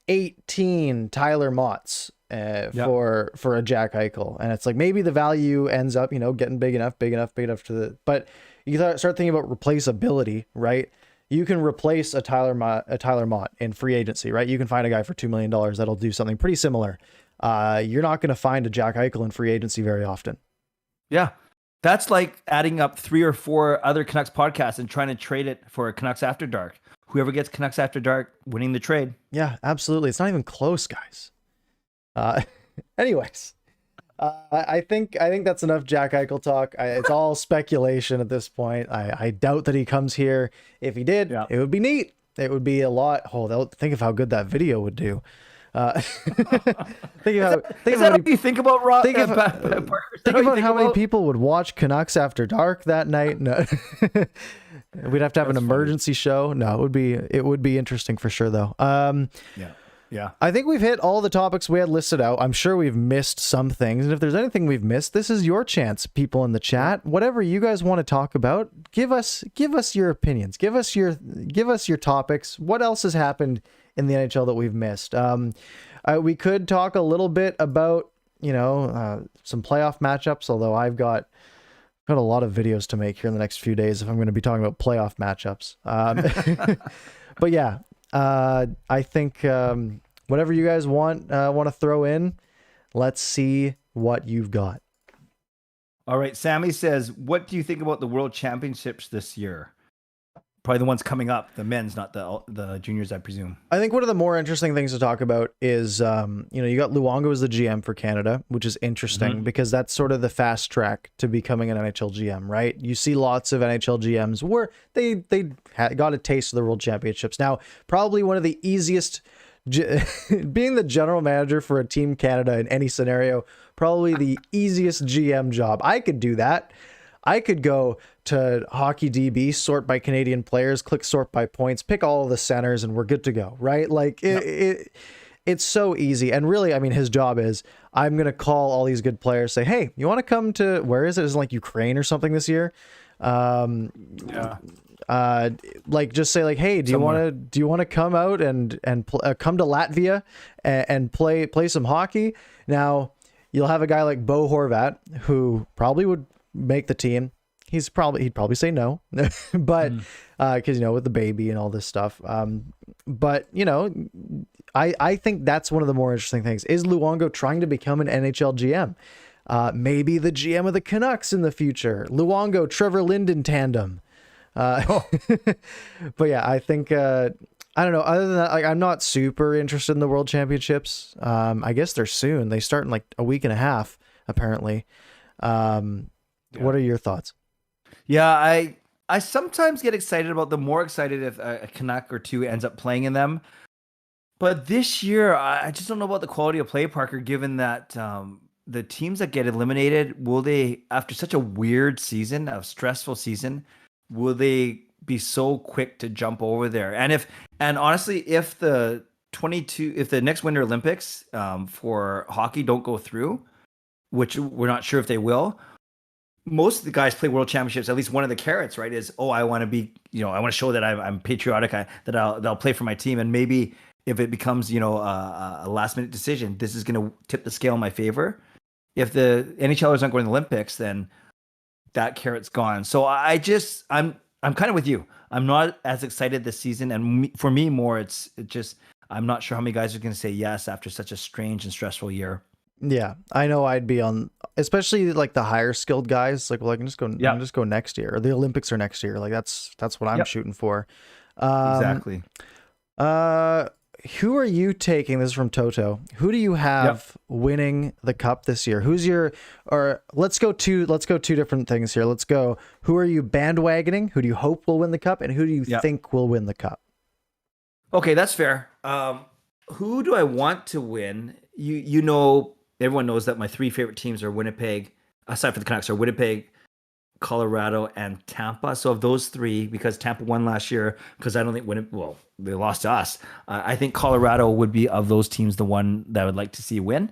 18 Tyler Motts for a Jack Eichel, and it's like maybe the value ends up getting big enough but you start thinking about replaceability, right? You can replace a Tyler Mott in free agency, right? You can find a guy for $2 million that'll do something pretty similar. You're not going to find a Jack Eichel in free agency very often. Yeah, that's like adding up 3 or 4 other Canucks podcasts and trying to trade it for a Canucks After Dark. Whoever gets Canucks After Dark winning the trade. Yeah, absolutely. It's not even close, guys. Anyways, I think that's enough Jack Eichel talk. It's all speculation at this point. I doubt that he comes here. If he did, it would be neat. It would be a lot. Think of how good that video would do. Think about how many people would watch Canucks After Dark that night. No. We'd have to have an emergency show. No, it would be interesting for sure though. Yeah. I think we've hit all the topics we had listed out. I'm sure we've missed some things. And if there's anything we've missed, this is your chance, people in the chat. Whatever you guys want to talk about, give us your opinions. Give us your topics. What else has happened in the NHL that we've missed? We could talk a little bit about, some playoff matchups, although I've got a lot of videos to make here in the next few days if I'm going to be talking about playoff matchups. But yeah, I think whatever you guys want to throw in, let's see what you've got. All right, Sammy says, what do you think about the World Championships this year? probably the ones coming up, the men's, not the juniors, I presume. I think one of the more interesting things to talk about is, you got Luongo as the GM for Canada, which is interesting because that's sort of the fast track to becoming an NHL GM, right? You see lots of NHL GMs where they got a taste of the World Championships. Now, probably one of the easiest, being the general manager for a Team Canada in any scenario, probably the easiest GM job. I could do that. I could go to Hockey DB, sort by Canadian players, click sort by points, pick all of the centers, and we're good to go, right? Like it's so easy. And really, I mean, his job is, I'm going to call all these good players, say, hey, you want to come to, where is it? Is it like Ukraine or something this year? Like just say like, hey, do you want to come out and come to Latvia and play some hockey? Now you'll have a guy like Bo Horvat who probably would make the team. He'd probably say no, but because with the baby and all this stuff. But I think that's one of the more interesting things. Is Luongo trying to become an NHL GM? Maybe the GM of the Canucks in the future. Luongo, Trevor Linden tandem. But yeah, I think I don't know. Other than that, like, I'm not super interested in the World Championships. I guess they're soon. They start in like a week and a half, apparently. What are your thoughts? Yeah, I sometimes get excited about them, more excited if a Canuck or two ends up playing in them. But this year, I just don't know about the quality of play, Parker, given that the teams that get eliminated, will they, after such a weird season, a stressful season, will they be so quick to jump over there? And honestly, if the next Winter Olympics for hockey don't go through, which we're not sure if they will, most of the guys play World Championships. At least one of the carrots, right, is, I want to be, I want to show that I'm patriotic, that I'll play for my team. And maybe if it becomes, a last minute decision, this is going to tip the scale in my favor. If the NHLers aren't going to the Olympics, then that carrot's gone. So I'm kind of with you. I'm not as excited this season. And for me, more, it's just, I'm not sure how many guys are going to say yes after such a strange and stressful year. Yeah, I know I'd be on, especially like the higher skilled guys. Like, well, I can just go next year, or the Olympics are next year. Like that's what I'm shooting for. Exactly. Who are you taking? This is from Toto. Who do you have winning the cup this year? Let's go two different things here. Let's go. Who are you bandwagoning? Who do you hope will win the cup? And who do you think will win the cup? Okay, that's fair. Who do I want to win? Everyone knows that my three favorite teams are Winnipeg, aside from the Canucks, are Winnipeg, Colorado, and Tampa. So of those three, because Tampa won last year, because I don't think they lost to us. I think Colorado would be, of those teams, the one that I would like to see win.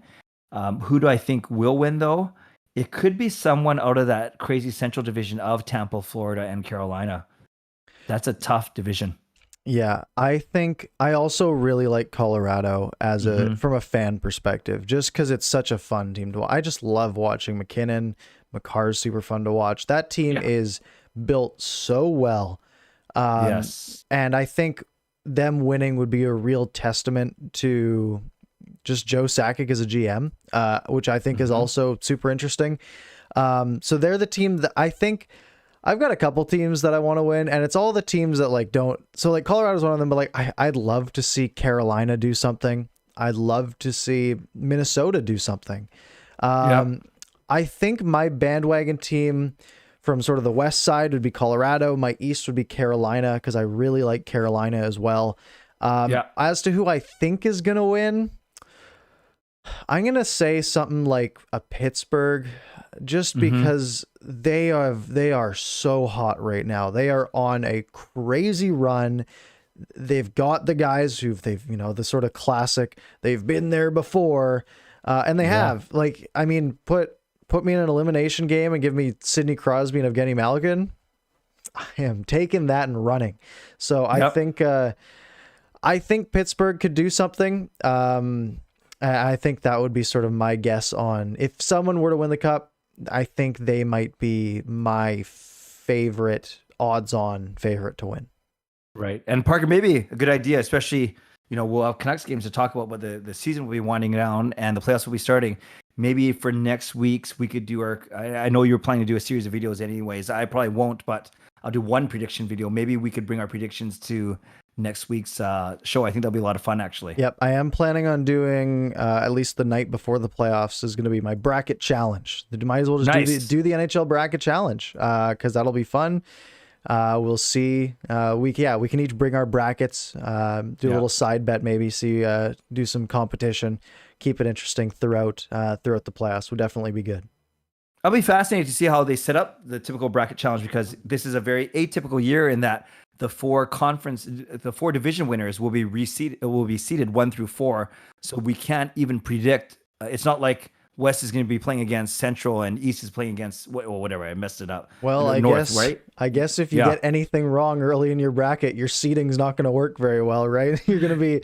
Who do I think will win, though? It could be someone out of that crazy Central Division of Tampa, Florida, and Carolina. That's a tough division. Yeah, I think I also really like Colorado from a fan perspective, just because it's such a fun team to watch. I just love watching McKinnon. McCarr's super fun to watch. That team is built so well. Yes. And I think them winning would be a real testament to just Joe Sakic as a GM, which I think is also super interesting. So they're the team that I think. I've got a couple teams that I want to win, and it's all the teams that like don't. So like Colorado's one of them, but like I'd love to see Carolina do something. I'd love to see Minnesota do something. I think my bandwagon team from sort of the west side would be Colorado. My east would be Carolina, because I really like Carolina as well. As to who I think is gonna win, I'm gonna say something like a Pittsburgh, just because they are so hot right now. They are on a crazy run. They've got the guys the sort of classic, they've been there before, and they have. Like, I mean, put me in an elimination game and give me Sidney Crosby and Evgeny Malkin, I am taking that and running. So I think Pittsburgh could do something. I think that would be sort of my guess on if someone were to win the cup. I think they might be my odds-on favorite to win. Right. And Parker, maybe a good idea, especially, we'll have Canucks games to talk about, but the season will be winding down and the playoffs will be starting. maybe for next week's, we could do I know you're planning to do a series of videos anyways. I probably won't, but I'll do one prediction video. Maybe we could bring our predictions to next week's show. I think that'll be a lot of fun, actually. Yep, I am planning on doing at least the night before the playoffs is going to be my bracket challenge. Might as well just do the NHL bracket challenge because that'll be fun. We'll see. We can each bring our brackets, do a little side bet, maybe do some competition, keep it interesting throughout the playoffs. Would definitely be good. I'll be fascinated to see how they set up the typical bracket challenge, because this is a very atypical year in that the four division winners will be seeded 1 through 4. So we can't even predict. It's not like West is going to be playing against Central and East is playing against whatever. I messed it up. Well, I guess if you get anything wrong early in your bracket, your seeding's not going to work very well, right? You're going to be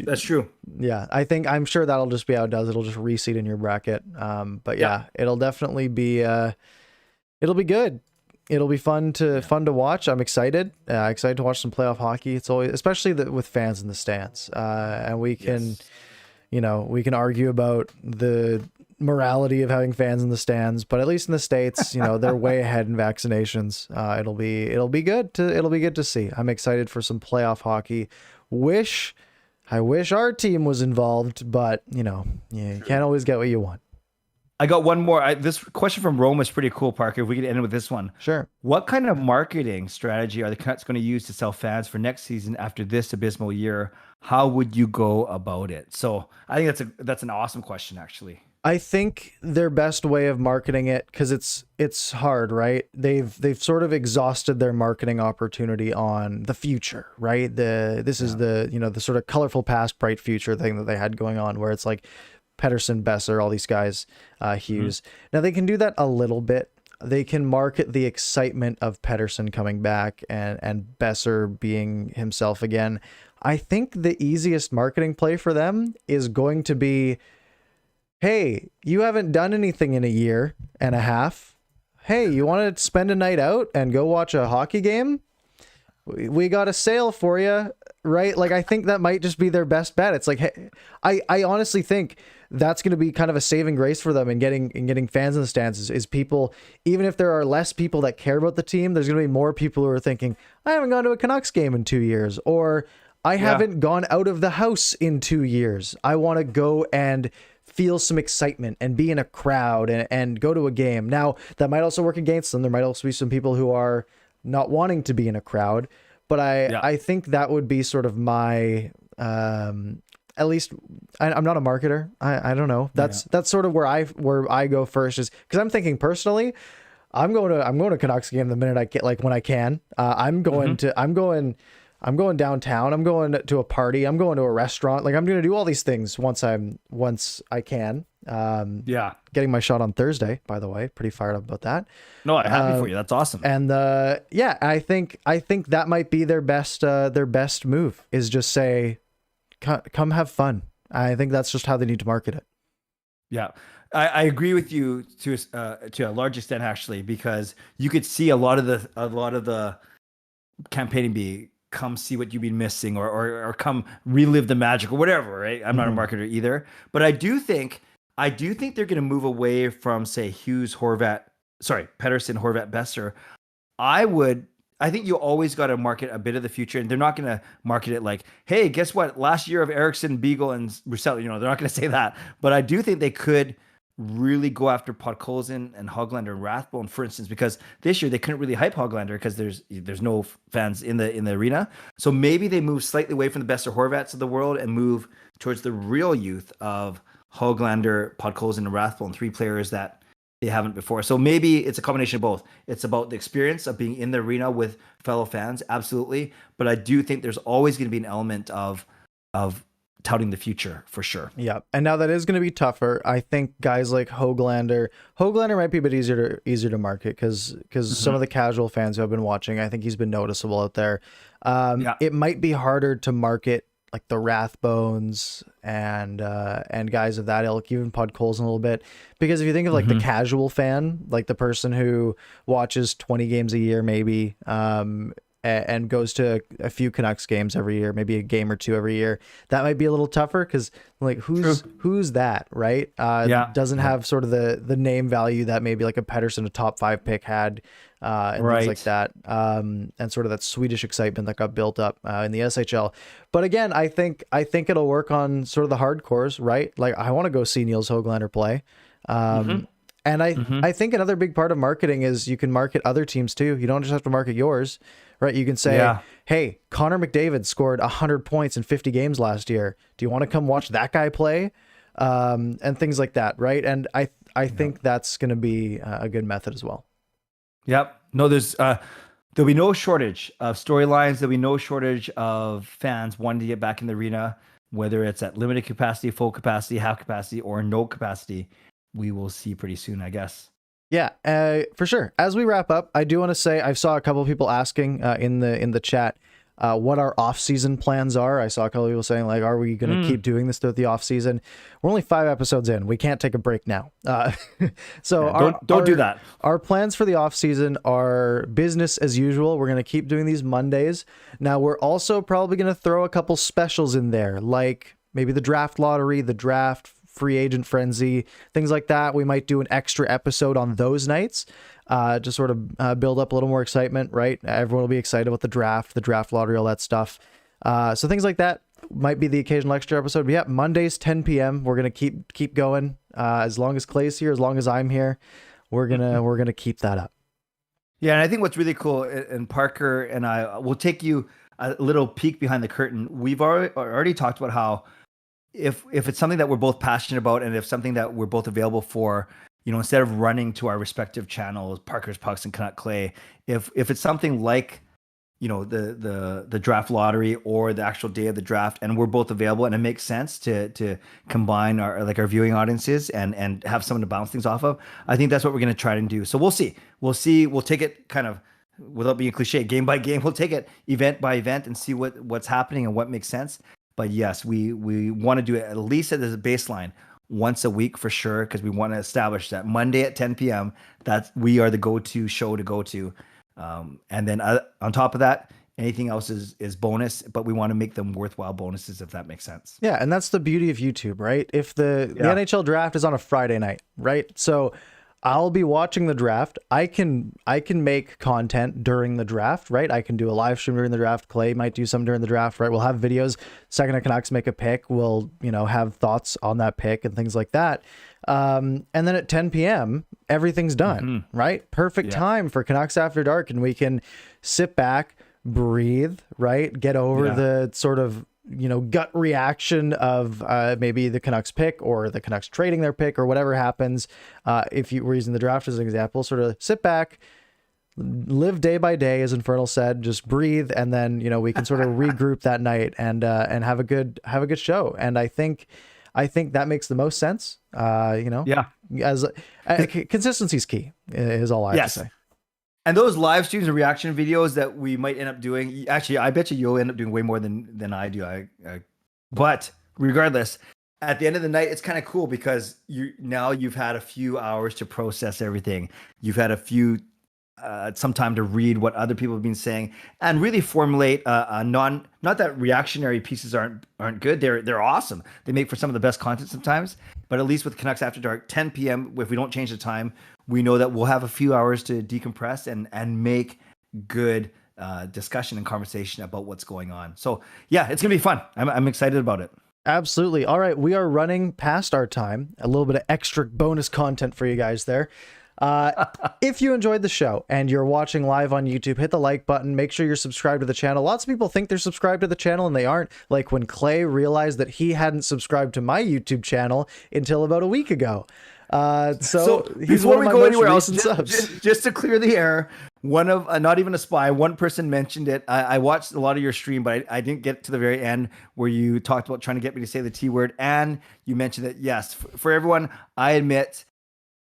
that's true. Yeah, I'm sure that'll just be how it does. It'll just reseed in your bracket. But it'll definitely be it'll be good. It'll be fun to watch. I'm excited. Excited to watch some playoff hockey. It's always, especially with fans in the stands, and we can. We can argue about the morality of having fans in the stands, but at least in the States, they're way ahead in vaccinations. It'll be good to see. I'm excited for some playoff hockey. I wish our team was involved, but you can't always get what you want. I got one more. This question from Rome is pretty cool, Parker. If we could end with this one. Sure. What kind of marketing strategy are the Canucks going to use to sell fans for next season after this abysmal year? How would you go about it? So I think that's an awesome question, actually. I think their best way of marketing it, because it's hard, right? They've sort of exhausted their marketing opportunity on the future, right? This is the sort of colorful past, bright future thing that they had going on, where it's like Pettersson, Besser, all these guys, Hughes. Now they can do that a little bit. They can market the excitement of Pettersson coming back and Besser being himself again. I think the easiest marketing play for them is going to be, hey, you haven't done anything in a year and a half. Hey, you want to spend a night out and go watch a hockey game? We got a sale for you, right? Like, I think that might just be their best bet. It's like, hey, I honestly think that's going to be kind of a saving grace for them in getting fans in the stands is people, even if there are less people that care about the team, there's going to be more people who are thinking, I haven't gone to a Canucks game in 2 years, or I haven't gone out of the house in 2 years. I want to go and feel some excitement and be in a crowd and go to a game. Now, that might also work against them. There might also be some people who are not wanting to be in a crowd, but I think that would be sort of my, at least I'm not a marketer. I don't know. That's sort of where I go first, is because I'm thinking personally, I'm going to Canucks game the minute I get, like when I can. I'm going downtown. I'm going to a party. I'm going to a restaurant. Like, I'm going to do all these things once I can. Getting my shot on Thursday, by the way. Pretty fired up about that. No, I'm happy for you. That's awesome. And I think that might be their best move, is just say, come have fun. I think that's just how they need to market it. Yeah. I agree with you to a large extent, actually, because you could see a lot of the campaigning be, come see what you've been missing, or come relive the magic, or whatever, right? I'm not a marketer either, but I do think they're going to move away from, say, Pettersson, Horvat, Besser. I think you always got to market a bit of the future, and they're not going to market it like, hey, guess what? Last year of Eriksson, Beagle, and Roussel, they're not going to say that, but I do think they could really go after Podkolzin and Höglander and Rathbone, for instance, because this year they couldn't really hype Höglander because there's no fans in the arena. So maybe they move slightly away from the Besser Horvats of the world and move towards the real youth of Höglander, Podkolzin, and Rathbone, 3 players that they haven't before. So maybe it's a combination of both. It's about the experience of being in the arena with fellow fans, absolutely, but I do think there's always going to be an element of touting the future for sure. Yeah. And now that is going to be tougher. I think guys like Höglander might be a bit easier to market because some of the casual fans who have been watching, I think he's been noticeable out there. It might be harder to market like the Rathbones and guys of that ilk, even Podkolzin a little bit, because if you think of like the casual fan, like the person who watches 20 games a year maybe, and goes to a few Canucks games every year, maybe a game or two every year, that might be a little tougher because like who's that, right? Doesn't have sort of the name value that maybe like a Pettersson, a top 5 pick had, and things like that, and sort of that Swedish excitement that got built up in the SHL. But again, I think it'll work on sort of the hardcores, right? Like I want to go see Niels Höglander play. And I think another big part of marketing is you can market other teams too. You don't just have to market yours, right? You can say, hey, Connor McDavid scored 100 points in 50 games last year. Do you want to come watch that guy play? And things like that, right? And I think that's going to be a good method as well. Yep. No, there'll be no shortage of storylines. There'll be no shortage of fans wanting to get back in the arena, whether it's at limited capacity, full capacity, half capacity, or no capacity. We will see pretty soon, I guess. Yeah, for sure. As we wrap up, I do want to say I saw a couple of people asking in the chat what our off-season plans are. I saw a couple of people saying like, "Are we going to keep doing this throughout the off-season?" We're only 5 episodes in. We can't take a break now. So don't do that. Our plans for the off-season are business as usual. We're going to keep doing these Mondays. Now we're also probably going to throw a couple specials in there, like maybe the draft lottery, the draft. Free agent frenzy, things like that. We might do an extra episode on those nights to sort of build up a little more excitement, right? Everyone will be excited about the draft lottery, all that stuff. So things like that might be the occasional extra episode. But yeah, Mondays, 10 p.m. We're going to keep going. As long as Clay's here, as long as I'm here, we're going to keep that up. Yeah, and I think what's really cool, and Parker and I will take you a little peek behind the curtain. We've already talked about how if it's something that we're both passionate about, and if something that we're both available for, instead of running to our respective channels, Parker's Pucks and Canuck Clay, if it's something like, the draft lottery or the actual day of the draft, and we're both available, and it makes sense to combine our viewing audiences and have someone to bounce things off of, I think that's what we're going to try and do. So we'll see. We'll take it kind of, without being cliche, game by game. We'll take it event by event and see what's happening and what makes sense. But yes, we want to do it at least as a baseline once a week for sure, because we want to establish that Monday at 10 p.m. that we are the go-to show to go to. And then on top of that, anything else is bonus, but we want to make them worthwhile bonuses, if that makes sense. Yeah, and that's the beauty of YouTube, right? If the NHL draft is on a Friday night, right? So I'll be watching the draft. I can make content during the draft, right? I can do a live stream during the draft. Clay might do some during the draft, right? We'll have videos. Second Canucks make a pick. We'll, have thoughts on that pick and things like that. And then at 10 p.m., everything's done, right? Perfect time for Canucks After Dark. And we can sit back, breathe, right? Get over the sort of, gut reaction of maybe the Canucks pick or the Canucks trading their pick or whatever happens. If you were using the draft as an example, sort of sit back, live day by day, as Infernal said, just breathe. And then, we can sort of regroup that night and have a good show. And I think that makes the most sense. As consistency is key is all I have to say. And those live streams and reaction videos that we might end up doing, actually, I bet you'll end up doing way more than I do. But regardless, at the end of the night, it's kind of cool because you've had a few hours to process everything. You've had some time to read what other people have been saying and really formulate not that reactionary pieces aren't good. They're awesome. They make for some of the best content sometimes, but at least with Canucks After Dark, 10 p.m., if we don't change the time, we know that we'll have a few hours to decompress and make good discussion and conversation about what's going on. So yeah, it's going to be fun. I'm excited about it. Absolutely. All right. We are running past our time. A little bit of extra bonus content for you guys there. If you enjoyed the show and you're watching live on YouTube, hit the like button. Make sure you're subscribed to the channel. Lots of people think they're subscribed to the channel and they aren't. Like when Clay realized that he hadn't subscribed to my YouTube channel until about a week ago. So he's before one we of my go most anywhere else, recent subs. just to clear the air, one of not even a spy, one person mentioned it. I watched a lot of your stream, but I didn't get to the very end where you talked about trying to get me to say the T word, and you mentioned that yes, for everyone, I admit.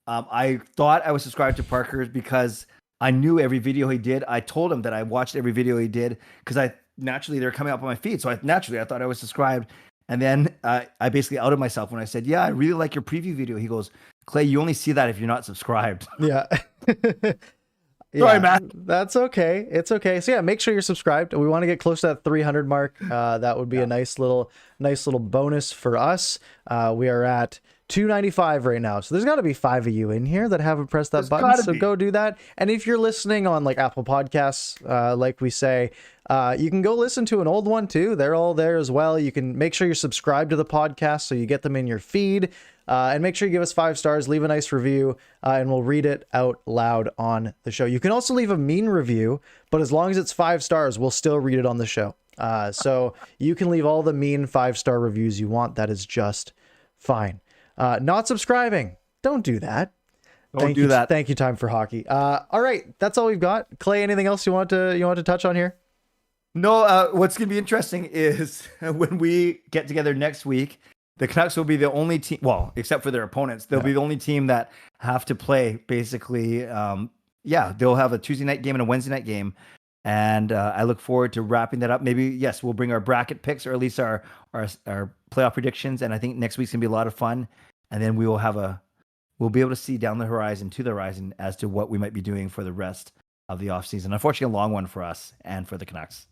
I thought I was subscribed to Parker's because I knew every video he did. I told him that I watched every video he did because they're coming up on my feed. So I thought I was subscribed. And then I basically outed myself when I said, yeah, I really like your preview video. He goes, Clay, you only see that if you're not subscribed. Yeah. Sorry, man. That's okay. It's okay. So yeah, make sure you're subscribed. We want to get close to that 300 mark. That would be a nice little bonus for us. We are at 295 right now. So there's got to be 5 of you in here that haven't pressed that button. So go do that. And if you're listening on like Apple Podcasts, like we say, you can go listen to an old one too. They're all there as well. You can make sure you're subscribed to the podcast so you get them in your feed. And make sure you give us 5 stars, leave a nice review, and we'll read it out loud on the show. You can also leave a mean review, but as long as it's 5 stars, we'll still read it on the show. So you can leave all the mean 5-star reviews you want. That is just fine. Not subscribing. Don't do that. Don't do that. Thank you, Time for Hockey. All right. That's all we've got. Clay, anything else you want to touch on here? No, what's going to be interesting is when we get together next week, the Canucks will be the only team, well, except for their opponents, they'll be the only team that have to play basically. They'll have a Tuesday night game and a Wednesday night game. And I look forward to wrapping that up. Maybe, yes, we'll bring our bracket picks or at least our playoff predictions. And I think next week's going to be a lot of fun. And then we'll be able to see down the horizon as to what we might be doing for the rest of the offseason. Unfortunately, a long one for us and for the Canucks.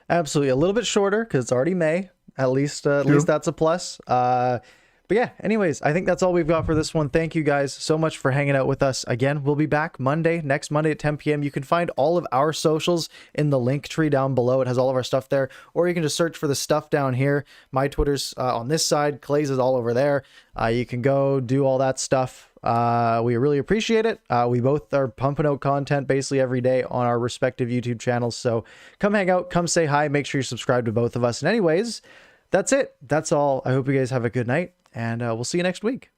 Absolutely. A little bit shorter because it's already May. At least that's a plus. But yeah, anyways, I think that's all we've got for this one. Thank you guys so much for hanging out with us. Again, we'll be back next Monday at 10 p.m. You can find all of our socials in the link tree down below. It has all of our stuff there, or you can just search for the stuff down here. My Twitter's on this side. Clay's is all over there. You can go do all that stuff. We really appreciate it. We both are pumping out content basically every day on our respective YouTube channels. So come hang out, come say hi, make sure you subscribe to both of us. And anyways, that's it. That's all. I hope you guys have a good night, and we'll see you next week.